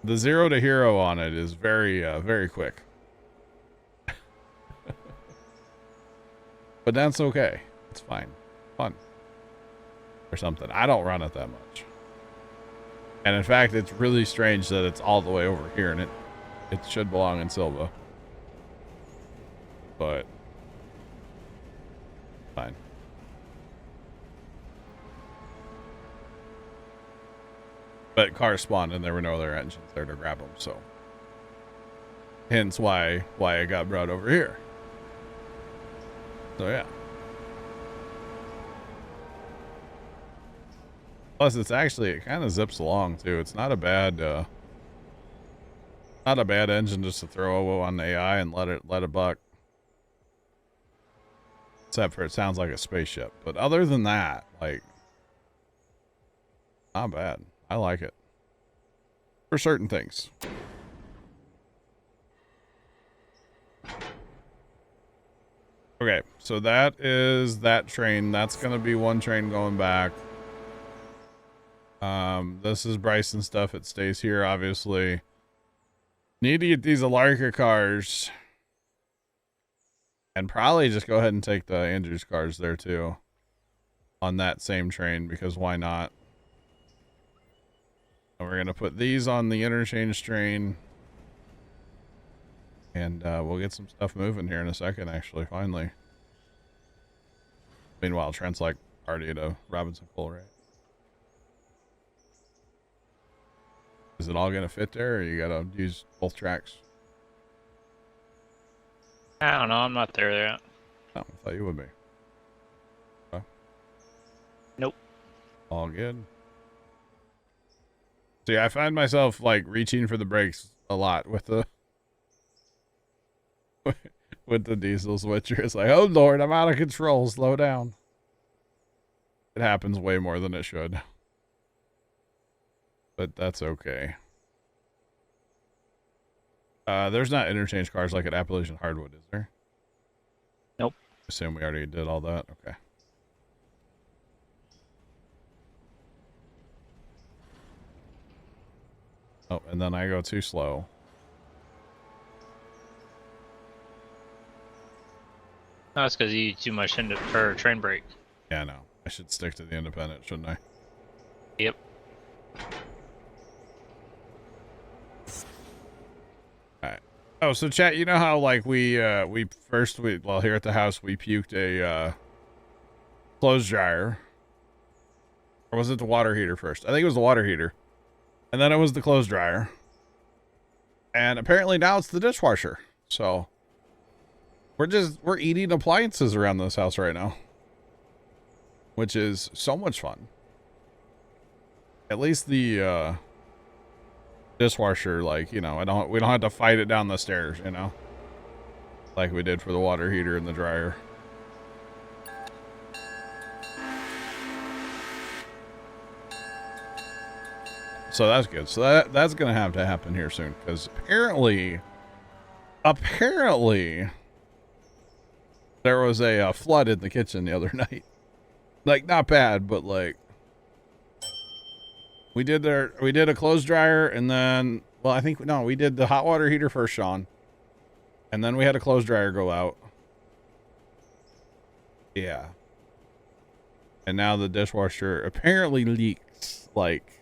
The 0 to hero on it is very very quick. But that's okay. It's fine. Fun. Or something. I don't run it that much. And in fact, it's really strange that it's all the way over here, and it should belong in Silva. But fine. But cars spawned and there were no other engines there to grab them, so hence why it got brought over here. So yeah. Plus, it's actually, it kind of zips along too. It's not a bad engine just to throw on the AI and let it buck. Except for it sounds like a spaceship. But other than that, like, not bad. I like it. For certain things. Okay, so that is that train. That's going to be one train going back. This is Bryson stuff. It stays here, obviously. Need to get these Alarka cars. And probably just go ahead and take the Andrews cars there too. On that same train, because why not? And we're going to put these on the interchange train. And we'll get some stuff moving here in a second, actually, finally. Meanwhile, Trent's like already at a Robinson full rate. Is it all going to fit there, or you got to use both tracks? I don't know. I'm not there yet. Oh, I thought you would be. Okay. Nope. All good. See, I find myself like reaching for the brakes a lot with the with the diesel switcher. It's like, oh Lord, I'm out of control. Slow down. It happens way more than it should. But that's okay. There's not interchange cars like at Appalachian Hardwood, is there? Nope. Assume we already did all that. Okay. Oh, and then I go too slow. No, that's because you eat too much into for train brake. Yeah, no. I should stick to the independent, shouldn't I? Yep. Alright. Oh, so chat, you know how like well here at the house we puked a clothes dryer. Or was it the water heater first? I think it was the water heater. And then it was the clothes dryer. And apparently now it's the dishwasher. So we're eating appliances around this house right now. Which is so much fun. At least the dishwasher, like, you know, we don't have to fight it down the stairs, you know, like we did for the water heater and the dryer. So that's good. So that's gonna have to happen here soon, because apparently there was a flood in the kitchen the other night. Like, not bad, but like we did a clothes dryer, and then, well, we did the hot water heater first, Sean. And then we had a clothes dryer go out. Yeah. And now the dishwasher apparently leaks, like,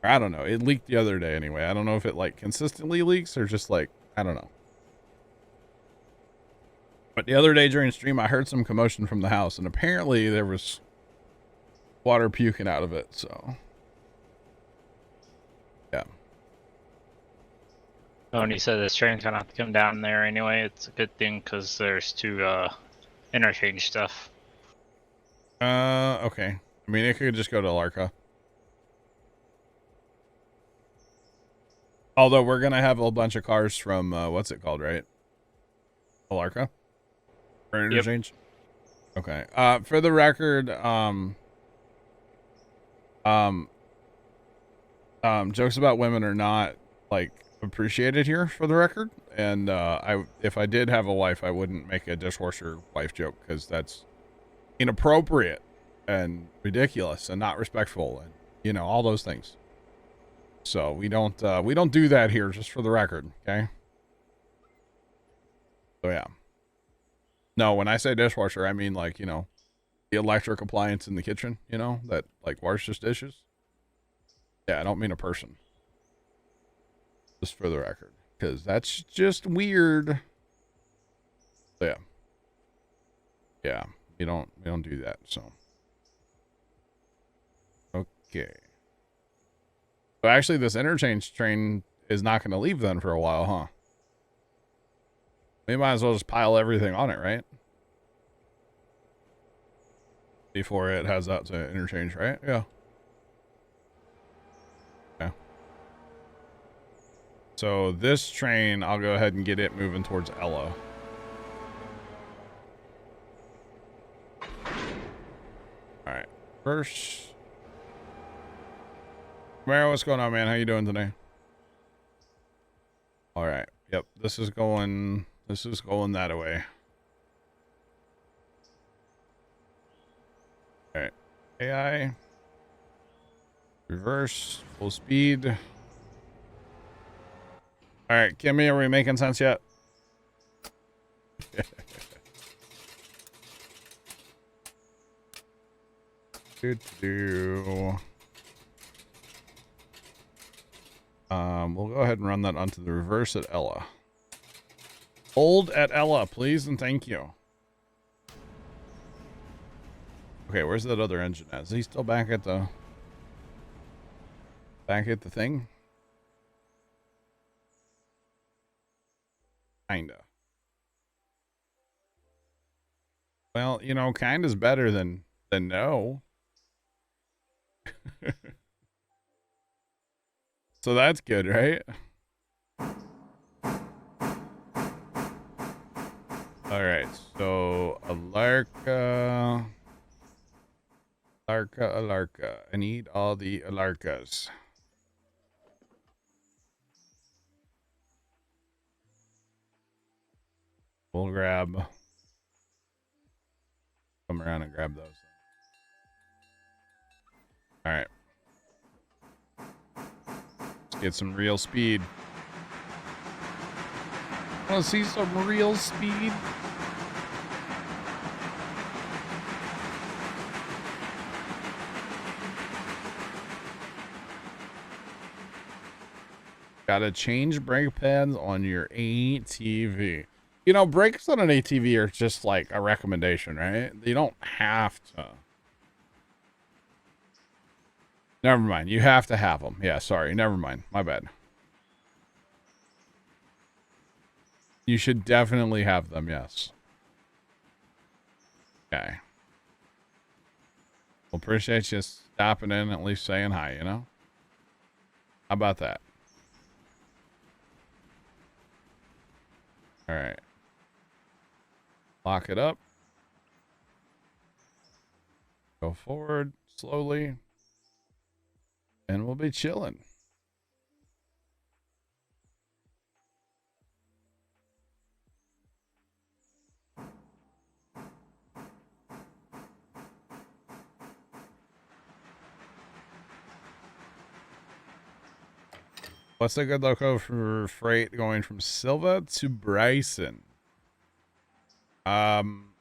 I don't know. It leaked the other day anyway. I don't know if it like consistently leaks or just like, I don't know. But the other day during stream, I heard some commotion from the house, and apparently there was water puking out of it, so. Yeah. Oh, and he said this train's gonna have to come down there anyway. It's a good thing because there's two interchange stuff. Okay. I mean, it could just go to Larka. Although we're gonna have a bunch of cars from what's it called, right? Larka? For interchange? Yep. Okay. For the record, jokes about women are not like appreciated here for the record. And if I did have a wife, I wouldn't make a dishwasher wife joke because that's inappropriate and ridiculous and not respectful and you know all those things. So we don't do that here, just for the record, okay? So yeah. No, when I say dishwasher, I mean like, you know, the electric appliance in the kitchen, you know, that like washes dishes. Yeah, I don't mean a person. Just for the record, because that's just weird. So yeah. Yeah, we don't do that, so. Okay. So actually this interchange train is not going to leave then for a while, huh? We might as well just pile everything on it, right? Before it has out to interchange, right? Yeah. Yeah. So this train, I'll go ahead and get it moving towards Ella. Alright. First. Mara, what's going on, man? How you doing today? Alright. Yep. This is going that way. Alright. AI. Reverse. Full speed. Alright, Kimmy, are we making sense yet? We'll go ahead and run that onto the reverse at Ella. Hold at Ella, please and thank you. Okay, where's that other engine at? Is he still back at the thing? Kinda. Well, you know, kinda's better than no. So that's good, right? All right, so Alarka. I need all the Alarkas. We'll grab. Come around and grab those. All right. Let's get some real speed. Want to see some real speed? Gotta change brake pads on your ATV. You know, brakes on an ATV are just like a recommendation, right? You don't have to. Never mind. You have to have them. Yeah, sorry. Never mind. My bad. You should definitely have them, yes. Okay. Well, appreciate you stopping in, at least saying hi, you know? How about that? All right. Lock it up. Go forward slowly. And we'll be chilling. What's a good loco for freight going from Silva to Bryson?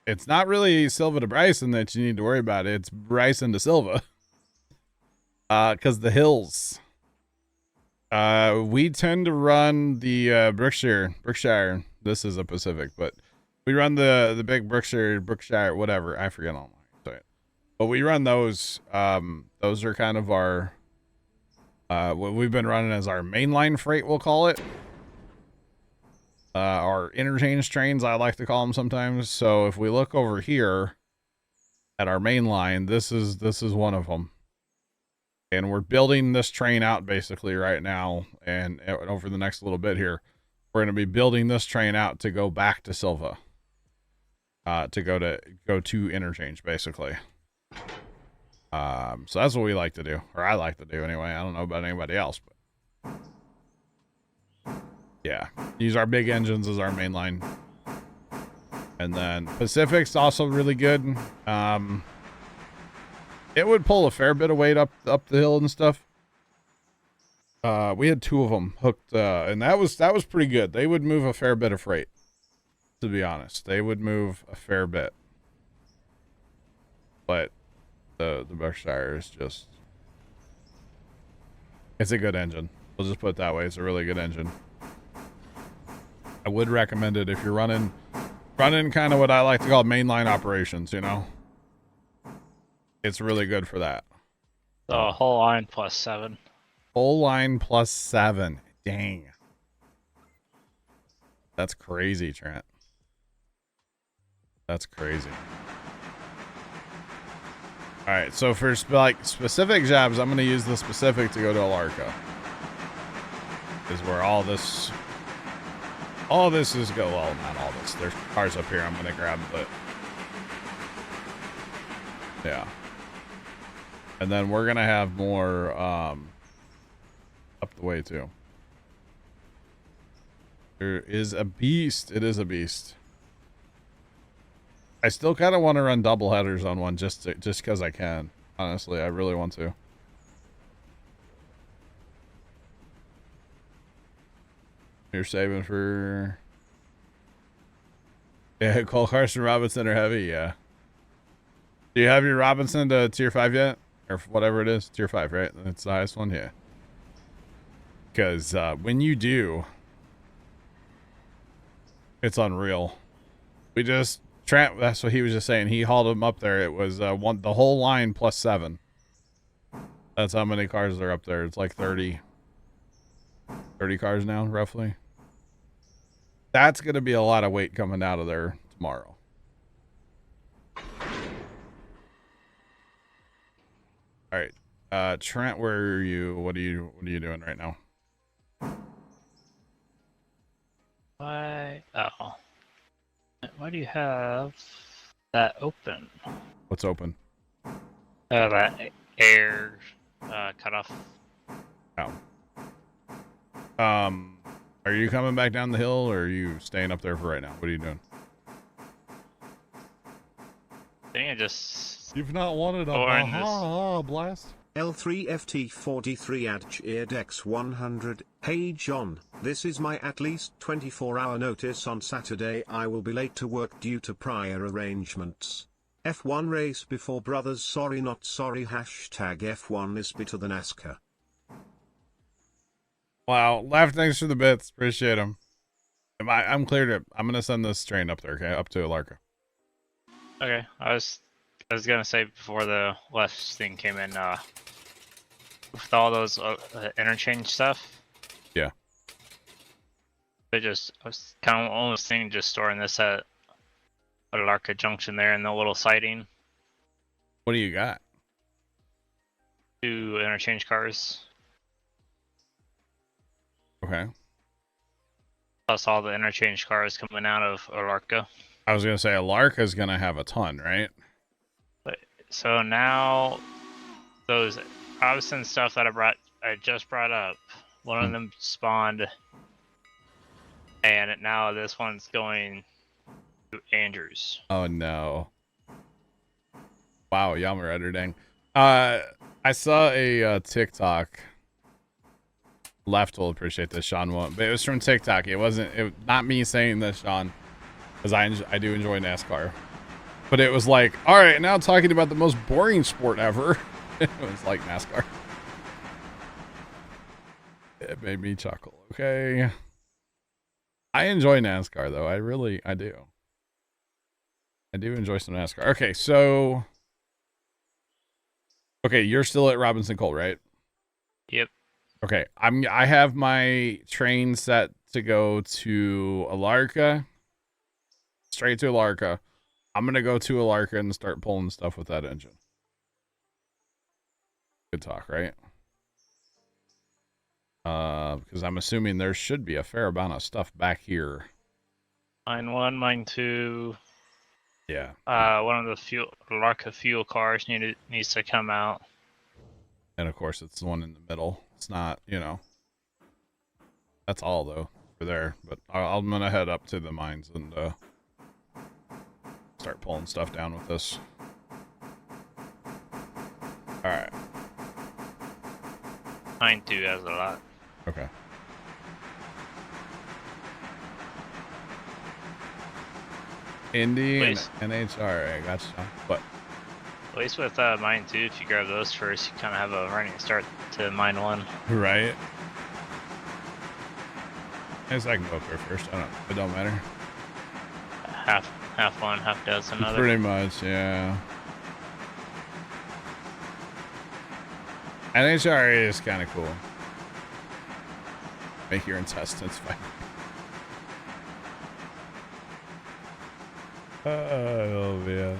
It's not really Silva to Bryson that you need to worry about. It's Bryson to Silva. Because the hills. We tend to run the Berkshire. This is a Pacific, but We run the big Brookshire, whatever. I forget all my it. But we run those. Those are kind of our what we've been running as our mainline freight, we'll call it. Our interchange trains, I like to call them sometimes. So if we look over here at our main line, this is one of them. And we're building this train out basically right now. And over the next little bit here, we're going to be building this train out to go back to Silva. To go to interchange basically. So that's what we like to do, or I like to do anyway. I don't know about anybody else, but yeah, use our big engines as our main line. And then Pacific's also really good. It would pull a fair bit of weight up the hill and stuff. We had 2 of them hooked, and that was pretty good. They would move a fair bit of freight, to be honest. They would move a fair bit. But the Berkshire is just, it's a good engine. We'll just put it that way. It's a really good engine. I would recommend it if you're running kind of what I like to call mainline operations, you know. It's really good for that. So whole line plus 7. Whole line plus 7. Dang. That's crazy, Trent. That's crazy. All right, so for like specific jobs, I'm going to use the specific to go to Alarka. Is where all this is well, not all this. There's cars up here I'm going to grab, but yeah. And then we're going to have more up the way too. There is a beast. It is a beast. I still kind of want to run double headers on one just because I can. Honestly, I really want to. You're saving for... Yeah, Cole Carson Robinson are heavy, yeah. Do you have your Robinson to tier 5 yet? Or whatever it is, tier 5, right? That's the highest one, yeah. Because when you do, it's unreal. We just... Trent, that's what he was just saying. He hauled him up there. It was the whole line plus 7. That's how many cars are up there. It's like 30 cars now, roughly. That's going to be a lot of weight coming out of there tomorrow. All right. Trent, where are you? What are you doing right now? Why do you have that open? What's open? That air cutoff. Oh. Are you coming back down the hill, or are you staying up there for right now? What are you doing? I think I just... You've not wanted a blast? L3FT43 at X100. Hey John, this is my at least 24-hour notice on Saturday. I will be late to work due to prior arrangements. F1 race before brothers, sorry not sorry. Hashtag F1 is better than NASCAR. Wow, Laugh, thanks for the bits. Appreciate them. I'm clear to... I'm going to send this train up there, okay? Up to Alarka. Okay, I was gonna say before the last thing came in, with all those interchange stuff. Yeah. I was kind of almost thinking just storing this at Alarka Junction there in the little siding. What do you got? 2 interchange cars. Okay. Plus all the interchange cars coming out of Alarka. I was going to say, Alarka's going to have a ton, right? So now, those Robinson stuff that I just brought up, one of them spawned, and now this one's going to Andrews. Oh no! Wow, Yammer dang. I saw a TikTok. Left will appreciate this, Sean won't, but it was from TikTok. It wasn't. Not me saying this, Sean, because I do enjoy NASCAR. But it was like, all right, now talking about the most boring sport ever. It was like NASCAR. It made me chuckle. Okay. I enjoy NASCAR though. I do. I do enjoy some NASCAR. Okay, so okay, you're still at Robinson Colt, right? Yep. Okay, I have my train set to go to Alarka, straight to Alarka. I'm gonna go to Alarka and start pulling stuff with that engine. Good talk, right? Because I'm assuming there should be a fair amount of stuff back here. Mine 1, mine 2. Yeah. One of the Larka fuel cars needs to come out. And of course, it's the one in the middle. It's not, that's all though for there. But I'm gonna head up to the mines and start pulling stuff down with this. All right. Mine 2 has a lot. Okay. Indy and NHRA, gotcha. But at least with mine 2, if you grab those first, you kind of have a running start to mine 1. Right. I guess I can go up there first. It don't matter. Half one, half does another. Pretty much, yeah. NHRA is kind of cool. Make your intestines fight. Oh man.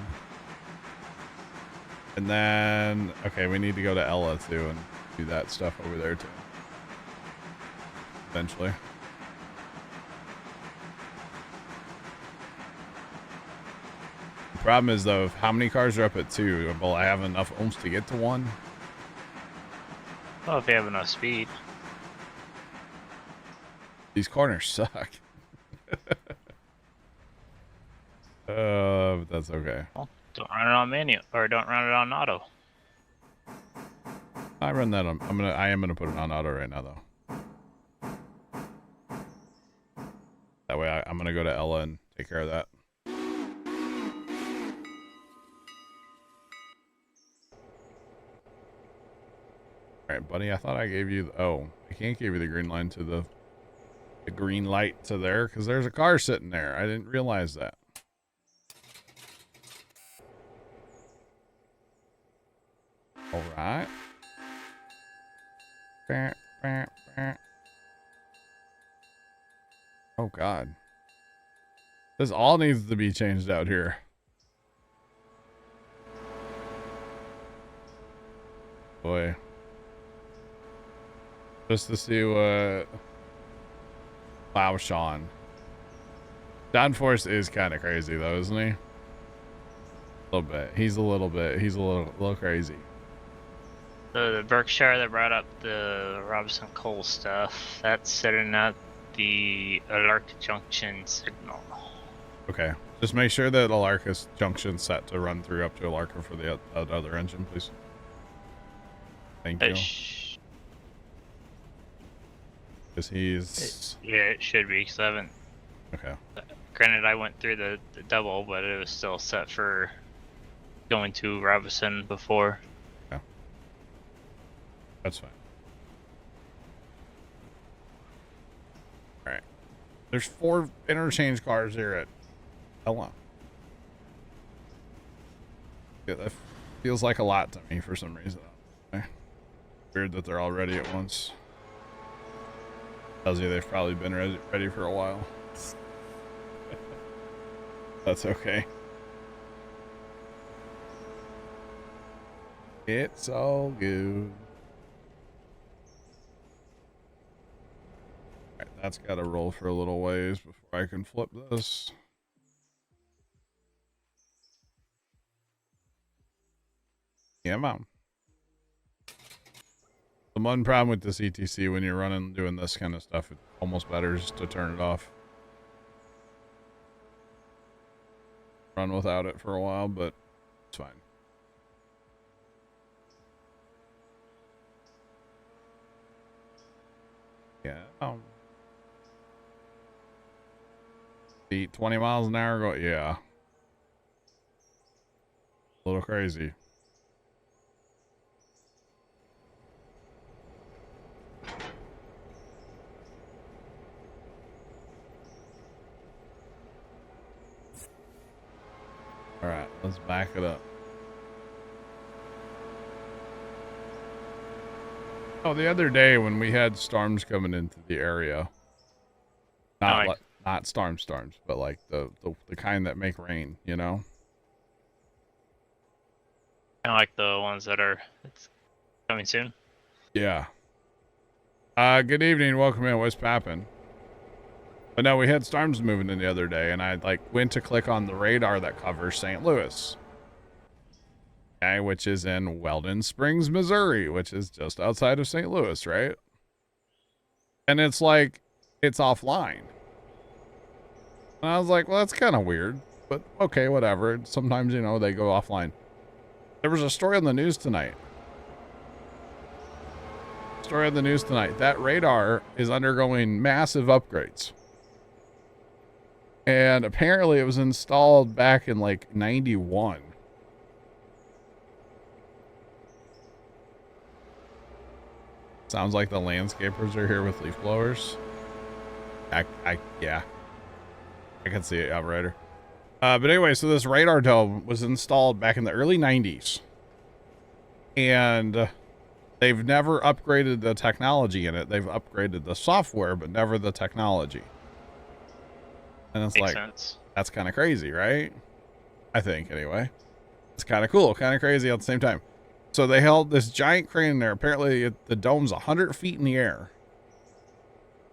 And then, okay, we need to go to Ella too and do that stuff over there too. Eventually. The problem is though, how many cars are up at 2? Will I have enough ohms to get to 1? Well, if you have enough speed. These corners suck. But that's okay. Well, don't run it on manual, or don't run it on auto. I run that on. I am gonna put it on auto right now though. That way I'm gonna go to Ella and take care of that. Alright, buddy, I thought I gave you I can't give you the green line to the green light to there because there's a car sitting there. I didn't realize that. Alright. Oh god. This all needs to be changed out here. Boy. Just to see what... Wow, Sean. Downforce is kind of crazy though, isn't he? A little bit. He's a little crazy. The Berkshire that brought up the Robinson Coal stuff, that's sitting at the Alarka Junction signal. Okay. Just make sure that Alarka's junction's set to run through up to Alarka for the other engine, please. Thank you. Because he's... Yeah, it should be, because I haven't... Okay. Granted, I went through the double, but it was still set for going to Robinson before. Yeah. That's fine. Alright. There's 4 interchange cars here at Ella. Yeah, that feels like a lot to me for some reason. Weird that they're all ready at once. Tells you they've probably been ready for a while. That's okay. It's all good. Alright, that's got to roll for a little ways before I can flip this. Yeah, mom. The one problem with this ETC when you're doing this kind of stuff, it's almost better just to turn it off. Run without it for a while, but it's fine. Yeah. Beat 20 miles an hour go, yeah. A little crazy. back it up. Oh, the other day when we had storms coming into the area, not storms, but like the kind that make rain, you know? Kind of like the ones that are coming soon. Yeah. Good evening, welcome in. What's poppin'? But no, we had storms moving in the other day, and I like went to click on the radar that covers St. Louis. Okay, which is in Weldon Springs, Missouri, which is just outside of St. Louis, right? And it's like, it's offline. And I was like, well, that's kind of weird, but okay, whatever. Sometimes, you know, they go offline. There was a story on the news tonight. That radar is undergoing massive upgrades. And apparently it was installed back in like 91. Sounds like the landscapers are here with leaf blowers. Yeah. I can see it, operator. But anyway, so this radar dome was installed back in the early 90s. And they've never upgraded the technology in it. They've upgraded the software, but never the technology. And it's Makes like, sense. That's kind of crazy, right? I think, anyway. It's kind of cool, kind of crazy at the same time. So they held this giant crane in there. Apparently, the dome's 100 feet in the air.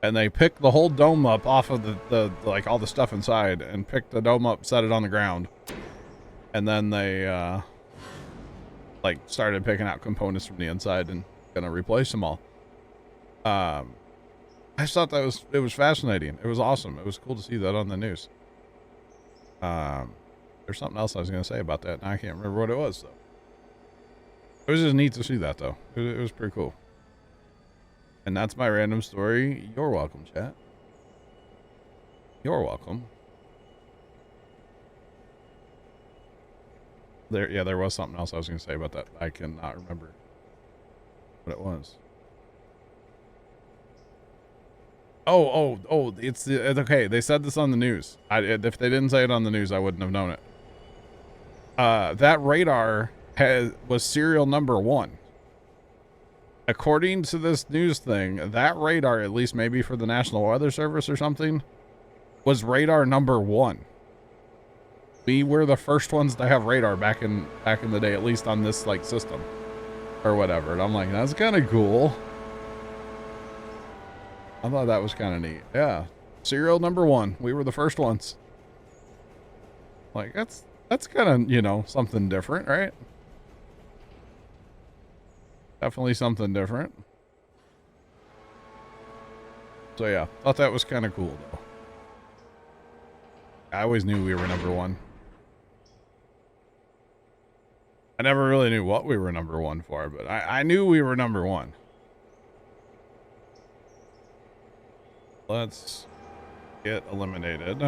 And they picked the whole dome up off of the like all the stuff inside and picked the dome up, set it on the ground. And then they like started picking out components from the inside and gonna replace them all. I just thought it was fascinating. It was awesome. It was cool to see that on the news. There's something else I was gonna say about that, and I can't remember what it was though. It was just neat to see that though. It was pretty cool. And that's my random story. You're welcome, chat. You're welcome. There was something else I was going to say about that. I cannot remember what it was. Oh, it's okay. They said this on the news. If they didn't say it on the news, I wouldn't have known it. That radar was serial number 1. According to this news thing, that radar, at least maybe for the National Weather Service or something, was radar number 1. We were the first ones to have radar back in the day, at least on this like system or whatever. And I'm like, that's kind of cool. I thought that was kind of neat. Yeah, serial number 1. We were the first ones. Like that's kind of, you know, something different, right? Definitely something different. So yeah, thought that was kind of cool though. I always knew we were number 1. I never really knew what we were number 1 for, but I knew we were number 1. Let's get eliminated.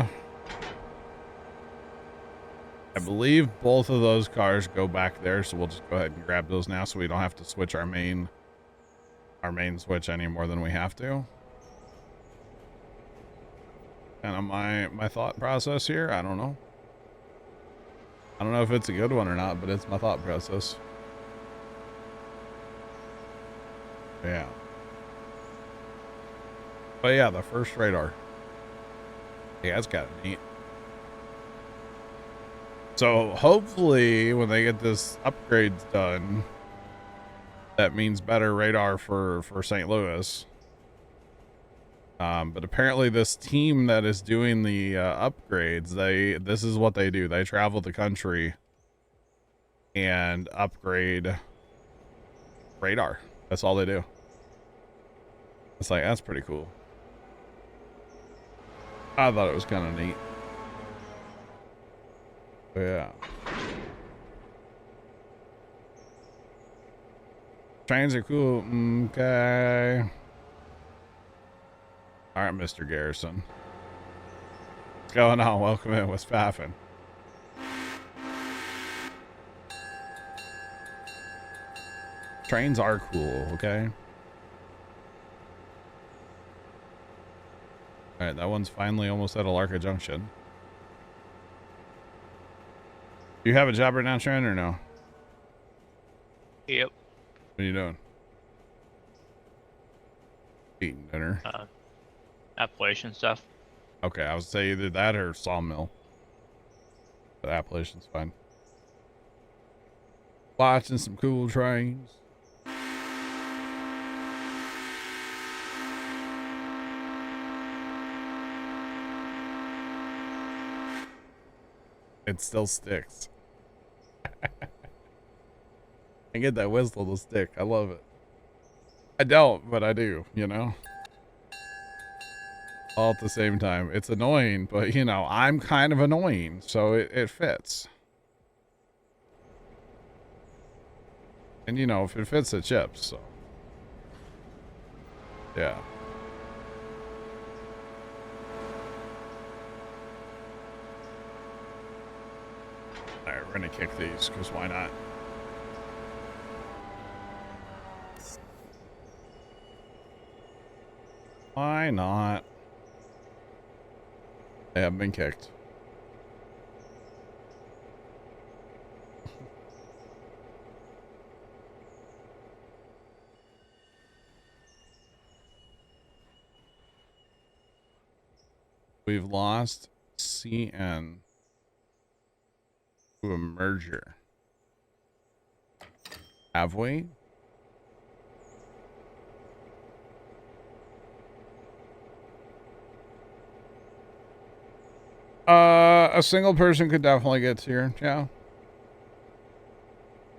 I believe both of those cars go back there, so we'll just go ahead and grab those now so we don't have to switch our main switch any more than we have to. Kind of my thought process here. I don't know. I don't know if it's a good one or not, but it's my thought process. Yeah. But yeah, the first radar. Yeah, it's kind of neat. So hopefully when they get this upgrades done, that means better radar for St. Louis. But apparently this team that is doing the upgrades, this is what they do. They travel the country and upgrade radar. That's all they do. It's like, that's pretty cool. I thought it was kind of neat. But yeah. Trains are cool. Okay. All right, Mr. Garrison. What's going on? Welcome in. What's poppin'? Trains are cool, okay? All right, that one's finally almost at Alarka Junction. You have a job right now, Trent, or no? Yep. What are you doing? Eating dinner. Appalachian stuff. Okay, I would say either that or sawmill. But Appalachian's fine. Watching some cool trains. It still sticks. I get that whistle to stick. I love it. I don't, but I do, you know? All at the same time. It's annoying, but, you know, I'm kind of annoying, so it fits. And, you know, if it fits, it chips, so. Yeah. Alright, we're gonna kick these, because why not? Why not? They have been kicked. We've lost CN to a merger. Have we? A single person could definitely get here, yeah.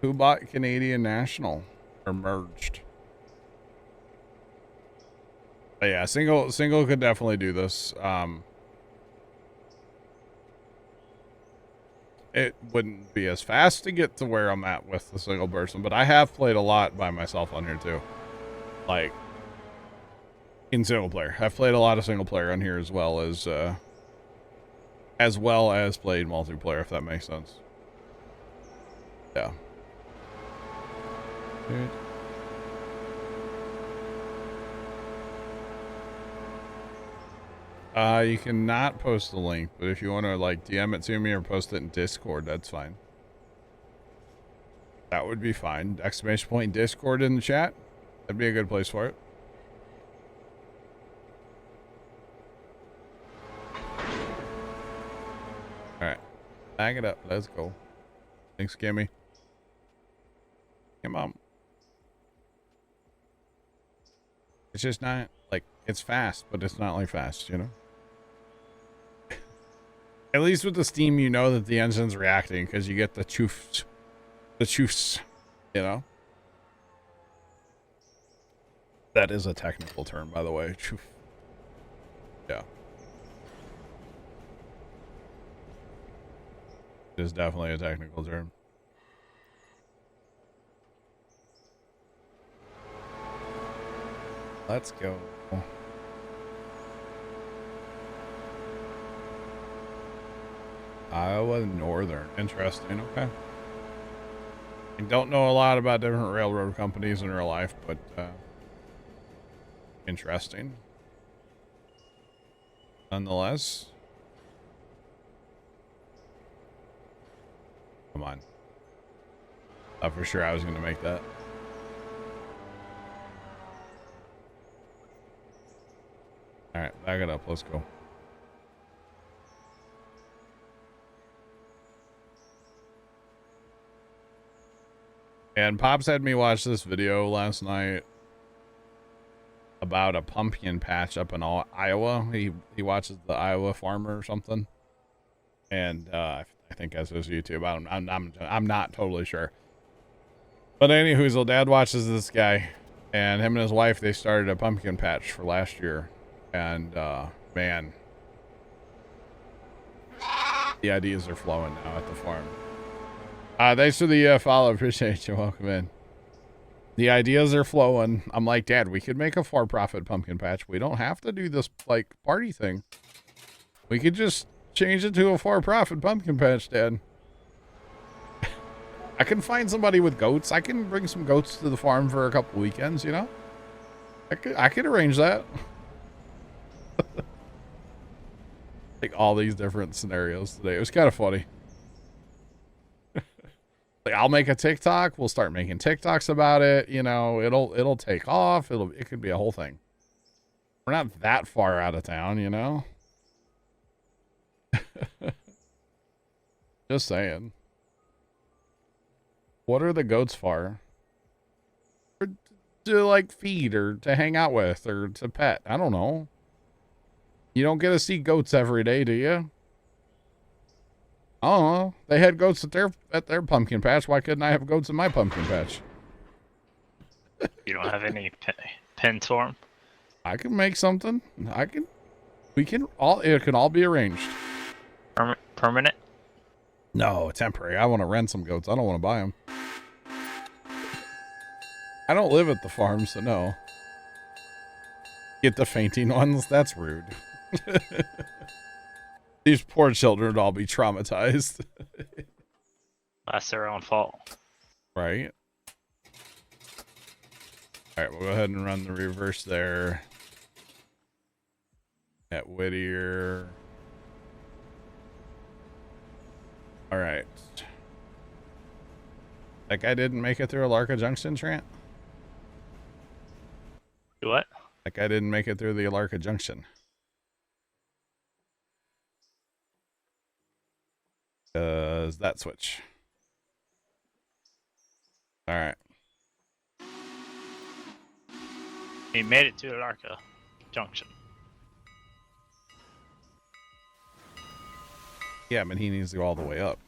Who bought Canadian National or merged? But yeah, single could definitely do this. It wouldn't be as fast to get to where I'm at with the single person, but I have played a lot by myself on here too. Like in single player. I've played a lot of single player on here as well as played multiplayer, if that makes sense. Yeah. Dude. You cannot post the link, but if you want to like DM it to me or post it in Discord, that's fine. That would be fine. Exclamation point Discord in the chat. That'd be a good place for it. Alright. Bag it up. Let's go. Thanks, Kimmy. Come on. It's just not like it's fast, but it's not like fast, you know? At least with the Steam, you know that the engine's reacting because you get the choofs. The choofs, you know? That is a technical term, by the way. Choof. Yeah. It is definitely a technical term. Let's go. Iowa Northern. Interesting. Okay. I don't know a lot about different railroad companies in real life, but interesting. Nonetheless. Come on. Thought for sure I was going to make that. Alright, back it up. Let's go. And Pops had me watch this video last night about a pumpkin patch up in Iowa. He watches the Iowa Farmer or something. And I think that's his YouTube. I'm not totally sure. But anywho, dad watches this guy. And him and his wife, they started a pumpkin patch for last year. And man, the ideas are flowing now at the farm. Thanks for the follow. Appreciate you. Welcome in. The ideas are flowing. I'm like, Dad, we could make a for-profit pumpkin patch. We don't have to do this like party thing. We could just change it to a for-profit pumpkin patch, Dad. I can find somebody with goats. I can bring some goats to the farm for a couple weekends, you know? I could arrange that. Like all these different scenarios today. It was kind of funny. Like, I'll make a TikTok. We'll start making TikToks about it. You know, it'll take off. It could be a whole thing. We're not that far out of town, you know? Just saying. What are the goats for? To like feed or to hang out with or to pet. I don't know. You don't get to see goats every day, do you? I don't know. They had goats at their pumpkin patch. Why couldn't I have goats in my pumpkin patch? You don't have any pins for them? I can make something. We can all. It can all be arranged. Permanent? No, temporary. I want to rent some goats. I don't want to buy them. I don't live at the farm, so no. Get the fainting ones? That's rude. These poor children would all be traumatized. That's their own fault. Right? Alright, we'll go ahead and run the reverse there. At Whittier. Alright. That guy didn't make it through Alarka Junction, Trent? What? That guy didn't make it through the Alarka Junction. That switch. Alright. He made it to Alarka Junction. Yeah, but he needs to go all the way up.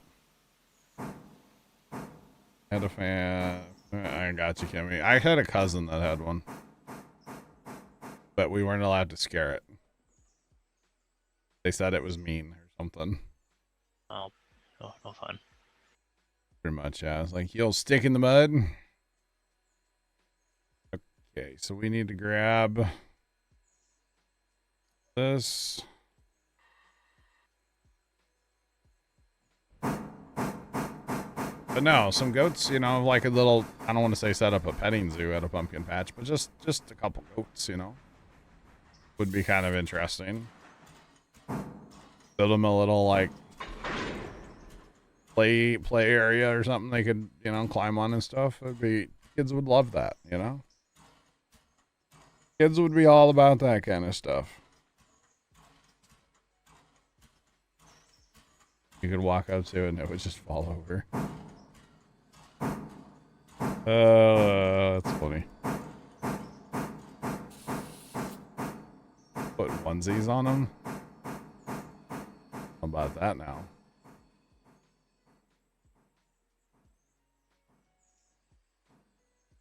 Had a fan. I got you, Kimmy. I had a cousin that had one. But we weren't allowed to scare it. They said it was mean or something. Oh, no fun. Pretty much, yeah. It's like, you'll stick in the mud. Okay, so we need to grab this. But no, some goats, you know, like a little, I don't want to say set up a petting zoo at a pumpkin patch, but just a couple goats, you know, would be kind of interesting. Build them a little, like, play area or something they could, you know, climb on and stuff. Kids would love that, you know? Kids would be all about that kind of stuff. You could walk up to it and it would just fall over. That's funny. Put onesies on them? How about that now?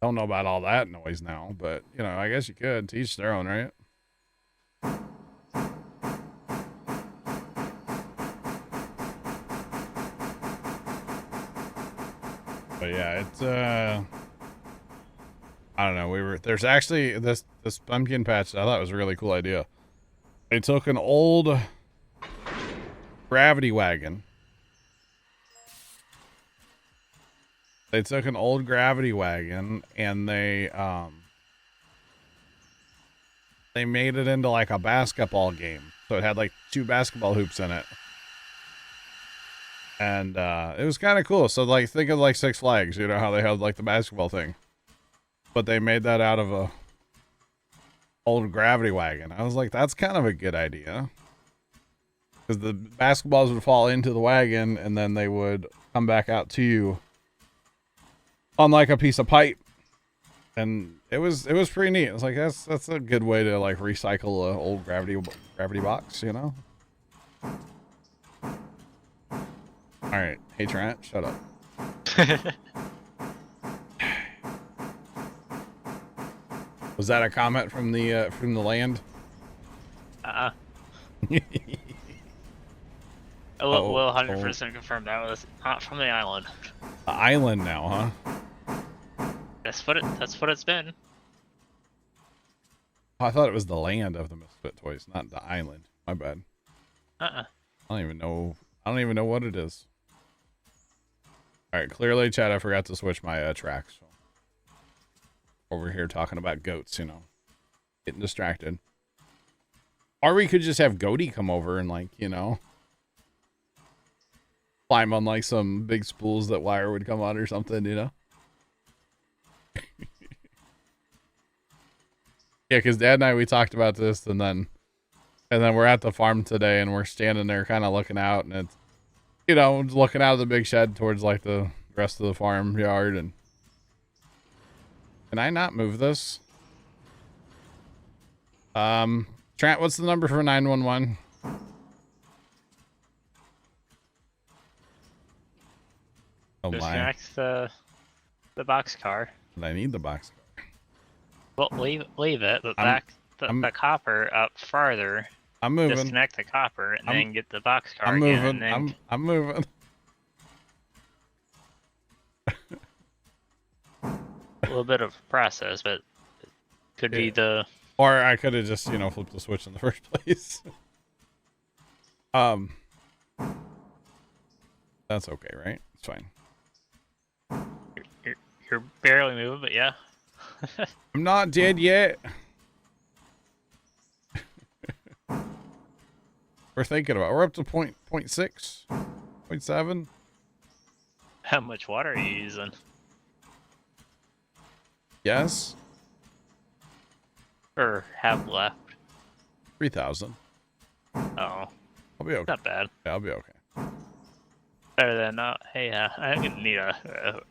Don't know about all that noise now, but, you know, I guess you could. Teach their own, right? But yeah, it's, I don't know. There's actually this pumpkin patch. I thought it was a really cool idea. They took an old gravity wagon. They took an old gravity wagon and they made it into like a basketball game. So it had like 2 basketball hoops in it. And it was kind of cool. So like think of like Six Flags, you know how they have like the basketball thing. But they made that out of a old gravity wagon. I was like, that's kind of a good idea. Because the basketballs would fall into the wagon and then they would come back out to you on like a piece of pipe. And it was pretty neat. It was like, that's a good way to like recycle an old gravity box, you know? All right. Hey, Trent, shut up. Was that a comment from the land? We'll 100% confirm that was not from the island. The island now, huh? That's what it's been. Oh, I thought it was the land of the Misfit Toys, not the island. My bad. I don't even know what it is. All right, clearly, Chad, I forgot to switch my tracks. So. Over here talking about goats, you know, getting distracted. Or we could just have Goaty come over and like, you know, climb on like some big spools that wire would come on or something, you know? Yeah, because Dad and I, we talked about this, and then we're at the farm today, and we're standing there kind of looking out, and it's, you know, looking out of the big shed towards like the rest of the farm yard. And can I not move this? Trent, what's the number for 911? Oh my! Disconnect the boxcar. And I need the box. Well, leave it, but back the copper up farther. I'm moving. Disconnect the copper and then get the boxcar. I'm again, moving. and then I'm moving. a little bit of process, but it could be the. Or I could have just, you know, flipped the switch in the first place. That's okay, right? It's fine. You're barely moving, but yeah. I'm not dead yet. We're thinking about. We're up to point 0.6, 0.7. How much water are you using? Yes. Or have left? 3,000. Oh, I'll be okay. not bad. Yeah, I'll be okay. Better than hey, I'm gonna need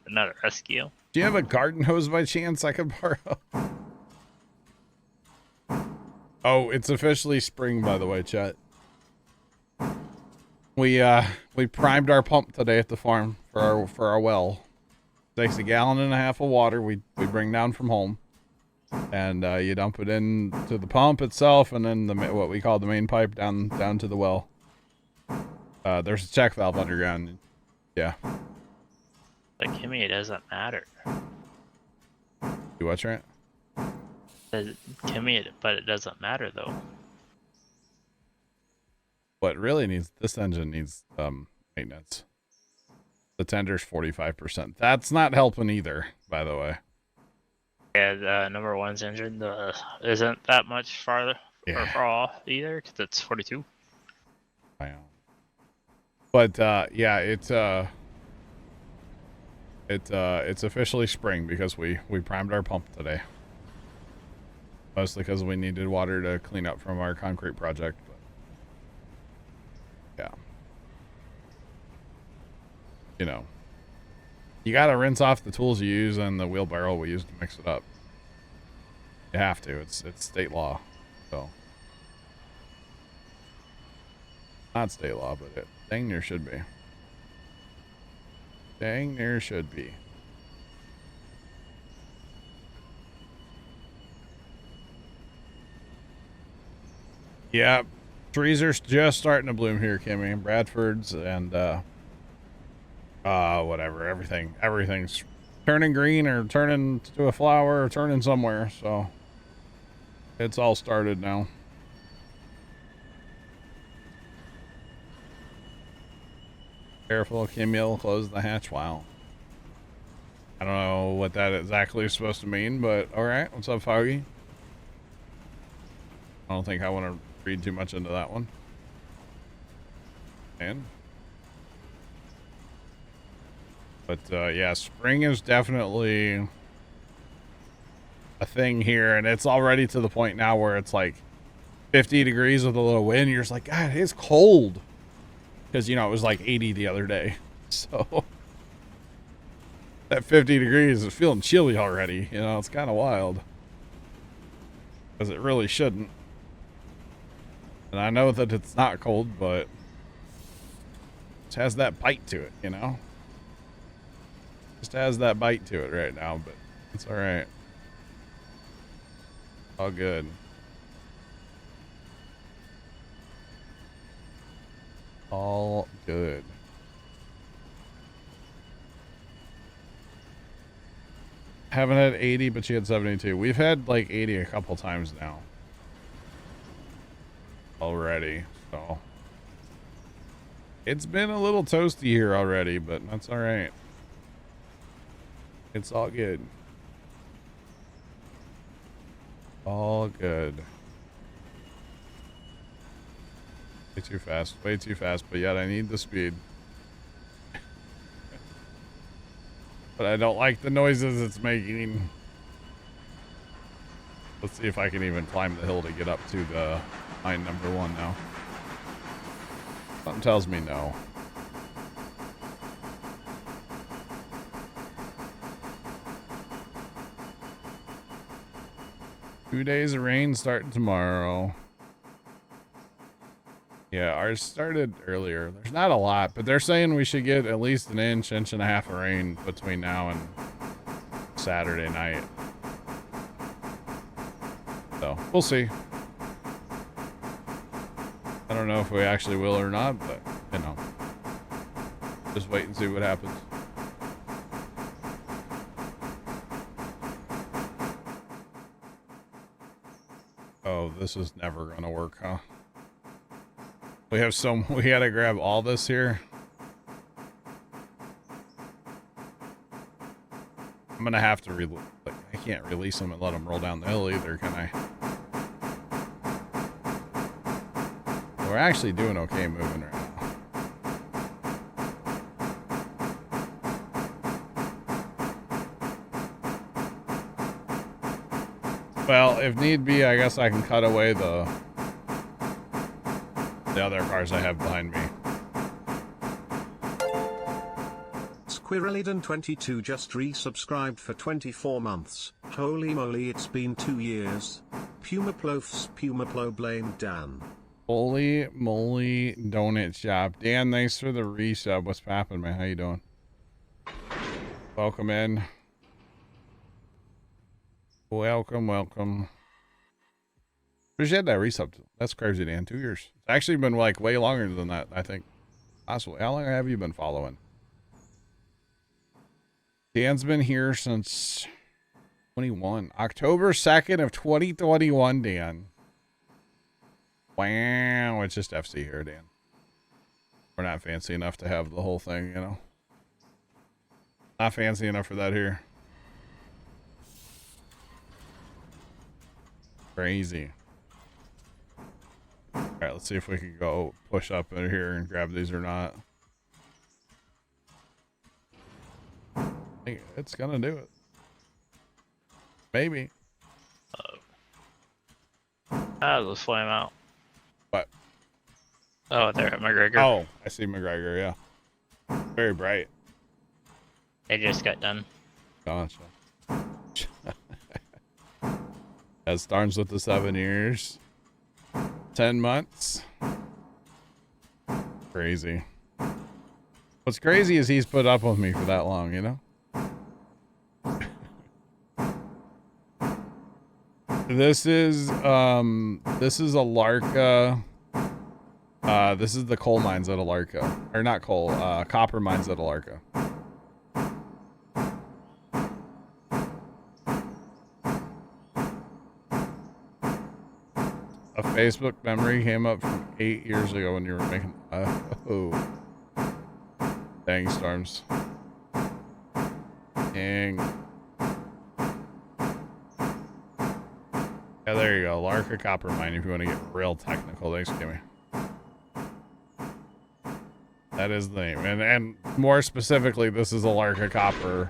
another rescue. Do you have a garden hose by chance I could borrow? Oh, it's officially spring, by the way, chat. We primed our pump today at the farm for our well. It takes 1.5 gallons of water we bring down from home, and you dump it into the pump itself, and then what we call the main pipe down to the well. There's a check valve underground. Yeah. But Kimmy, it doesn't matter. You what, Trent? Kimmy, but it doesn't matter though. What really needs, this engine needs maintenance. The tender's 45%. That's not helping either, by the way. Yeah, the number one's engine isn't that much farther or far off either, because it's 42. I know. But yeah, it's officially spring because we primed our pump today. Mostly because we needed water to clean up from our concrete project. But yeah. You know, you gotta rinse off the tools you use and the wheelbarrow we use to mix it up. You have to. It's state law. So not state law, but it dang near should be. Dang near should be. Yeah, trees are just starting to bloom here, Kimmy. Bradford's and whatever, everything's turning green or turning to a flower or turning somewhere, so it's all started now. Careful, Kimmy will close the hatch. Wow. I don't know what that exactly is supposed to mean, but alright. What's up, Foggy? I don't think I want to read too much into that one. But yeah, spring is definitely a thing here, and it's already to the point now where it's like 50 degrees with a little wind. You're just like, God, it's cold. Because, you know, it was like 80 the other day. So that 50 degrees is feeling chilly already. You know, it's kind of wild. Because it really shouldn't. And I know that it's not cold, but it has that bite to it, you know? Just has that bite to it right now, but it's all right. All good. All good. Haven't had 80, but she had 72. We've had like 80 a couple times now. Already, so. It's been a little toasty here already, but that's all right. It's all good. All good. Way too fast, but yet I need the speed. But I don't like the noises it's making. Let's see if I can even climb the hill to get up to the mine number 1 now. Something tells me no. Two days of rain starting tomorrow. Yeah, ours started earlier. There's not a lot, but they're saying we should get at least an inch and a half of rain between now and Saturday night. So, we'll see. I don't know if we actually will or not, but, you know. Just wait and see what happens. Oh, this is never gonna work, huh? We had to grab all this here. I'm gonna have to I can't release them and let them roll down the hill either, can I? We're actually doing okay moving right now. Well, if need be, I guess I can cut away the other cars I have behind me. Squirreliden22 just resubscribed for 24 months. Holy moly, it's been 2 years. Pumaplo blamed Dan. Holy moly donut shop. Dan, thanks for the resub. What's poppin', man? How you doing? Welcome in. Welcome, welcome. Appreciate that resub. That's crazy, Dan. 2 years. It's actually been like way longer than that, I think. Possibly. How long have you been following? Dan's been here since 21. October 2nd of 2021, Dan. Wow. It's just FC here, Dan. We're not fancy enough to have the whole thing, you know. Not fancy enough for that here. Crazy. All right, let's see if we can go push up in here and grab these or not. I think it's gonna do it. Maybe. Let's flame out. What? Oh, they're at McGregor. Oh, I see McGregor, yeah. Very bright. They just got done. Gotcha. That starts with the 7 years. 10 months. Crazy. What's crazy is he's put up with me for that long, you know? This is a Larka. This is the coal mines at Alarka. Or not coal, copper mines at Alarka. A Facebook memory came up from 8 years ago when you were making. Oh, dang storms. Dang. Yeah, there you go. Larka copper mine. If you want to get real technical, thanks, Kimmy. That is the name, and more specifically, this is a Larka copper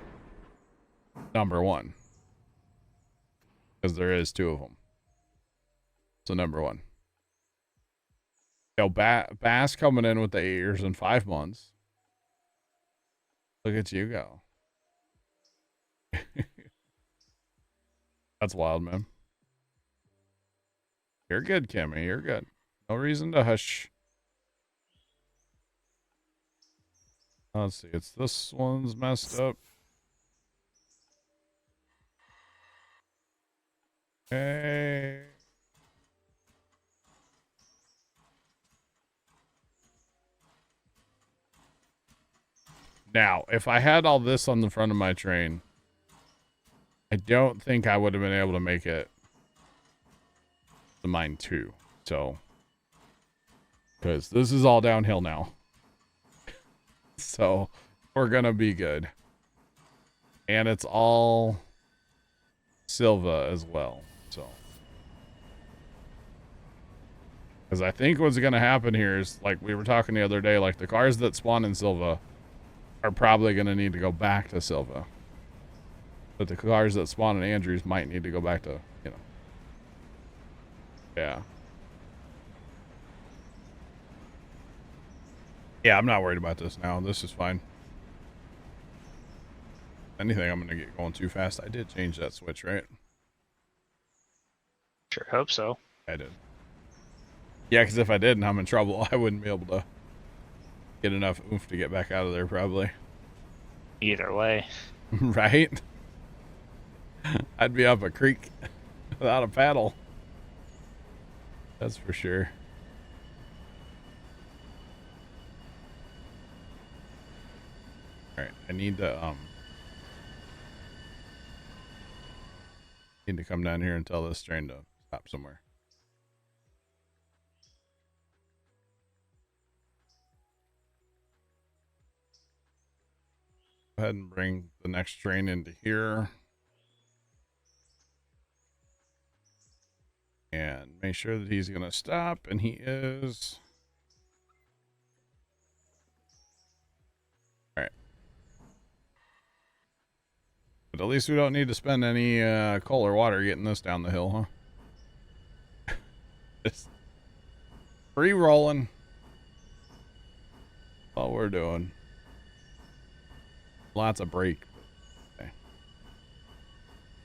number 1 because there is 2 of them. So number 1. Yo, Bass coming in with the 8 years and 5 months. Look at you go. That's wild, man. You're good, Kimmy. You're good. No reason to hush. Let's see. It's this one's messed up. Okay. Now, if I had all this on the front of my train, I don't think I would have been able to make it to mine 2. So, because this is all downhill now. So, we're going to be good. And it's all Silva as well. So, because I think what's going to happen here is, like we were talking the other day, like the cars that spawn in Silva are probably going to need to go back to Silva. But the cars that spawn in Andrews might need to go back to, you know. Yeah. Yeah, I'm not worried about this now. This is fine. Anything, I'm going to get going too fast. I did change that switch, right? Sure hope so. I did. Yeah, because if I didn't, I'm in trouble. I wouldn't be able to get enough oomph to get back out of there, probably. Either way. Right? I'd be up a creek without a paddle. That's for sure. Alright, I need to come down here and tell this train to stop somewhere. Go ahead and bring the next train into here. And make sure that he's going to stop, and he is. Alright. But at least we don't need to spend any coal or water getting this down the hill, huh? Just free rolling. All we're doing. Lots of brake. Okay.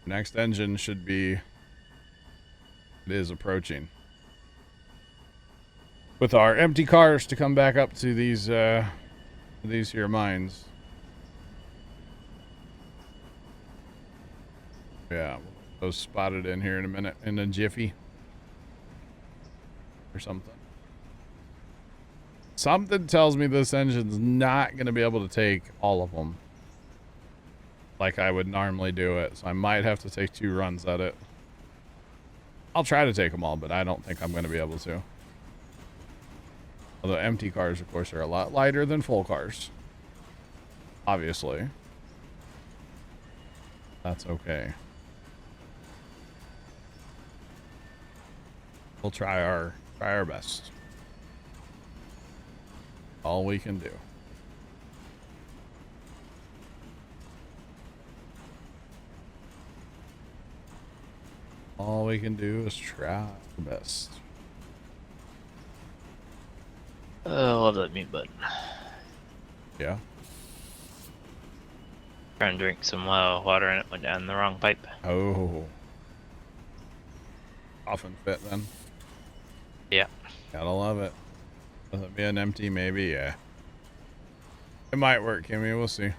Next engine should be. It is approaching. With our empty cars to come back up to these here mines. Yeah, those spotted in here in a minute, in a jiffy. Or something. Something tells me this engine's not going to be able to take all of them. Like I would normally do it. So I might have to take 2 runs at it. I'll try to take them all, but I don't think I'm going to be able to. Although empty cars, of course, are a lot lighter than full cars. Obviously. That's okay. We'll try our best. All we can do. All we can do is try our best. I love that mute button. Yeah. Trying to drink some water and it went down the wrong pipe. Oh. Often fit then. Yeah. Gotta love it. With it being empty, maybe, yeah. It might work, Kimmy. We'll see.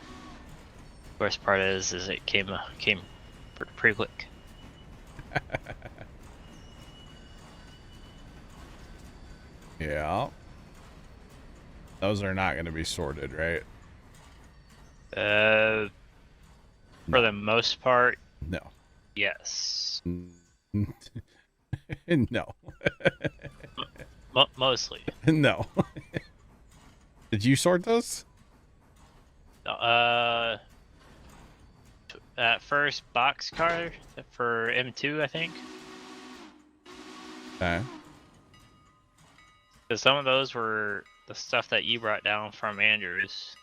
Worst part is it came pretty quick. Yeah. Those are not going to be sorted, right? For the most part, No. yes. No. Mostly. No. Did you sort those? That first box car for M2, I think. Okay. Because some of those were the stuff that you brought down from Andrews.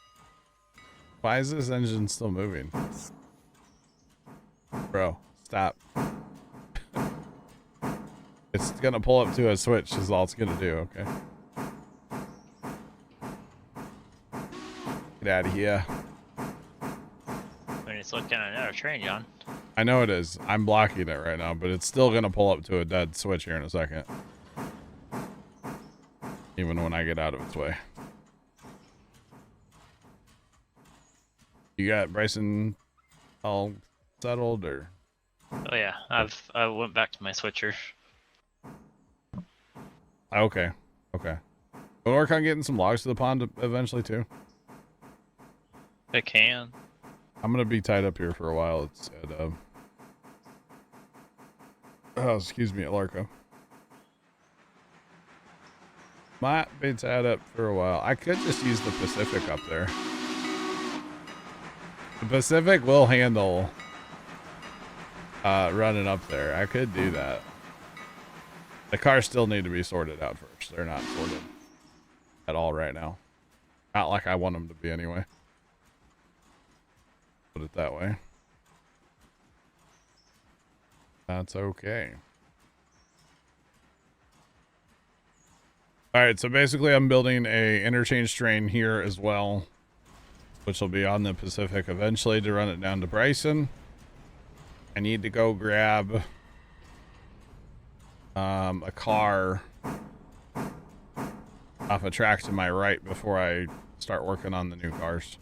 Why is this engine still moving? Bro, stop. It's gonna pull up to a switch is all it's gonna do, okay? Get out of here. I mean, it's looking at another train, John. I know it is. I'm blocking it right now, but it's still gonna pull up to a dead switch here in a second. Even when I get out of its way. You got Bryson all settled, or? Oh yeah, I went back to my switcher. Okay. Okay. We'll work on getting some logs to the pond eventually too. I can. I'm gonna be tied up here for a while. It's at excuse me, at Larco. Might be tied up for a while. I could just use the Pacific up there. The Pacific will handle running up there. I could do that. The cars still need to be sorted out first. They're not sorted at all right now. Not like I want them to be anyway. Put it that way. That's okay. All right, so basically I'm building a interchange train here as well, which will be on the Pacific eventually to run it down to Bryson. I need to go grab a car off a track to my right before I start working on the new cars.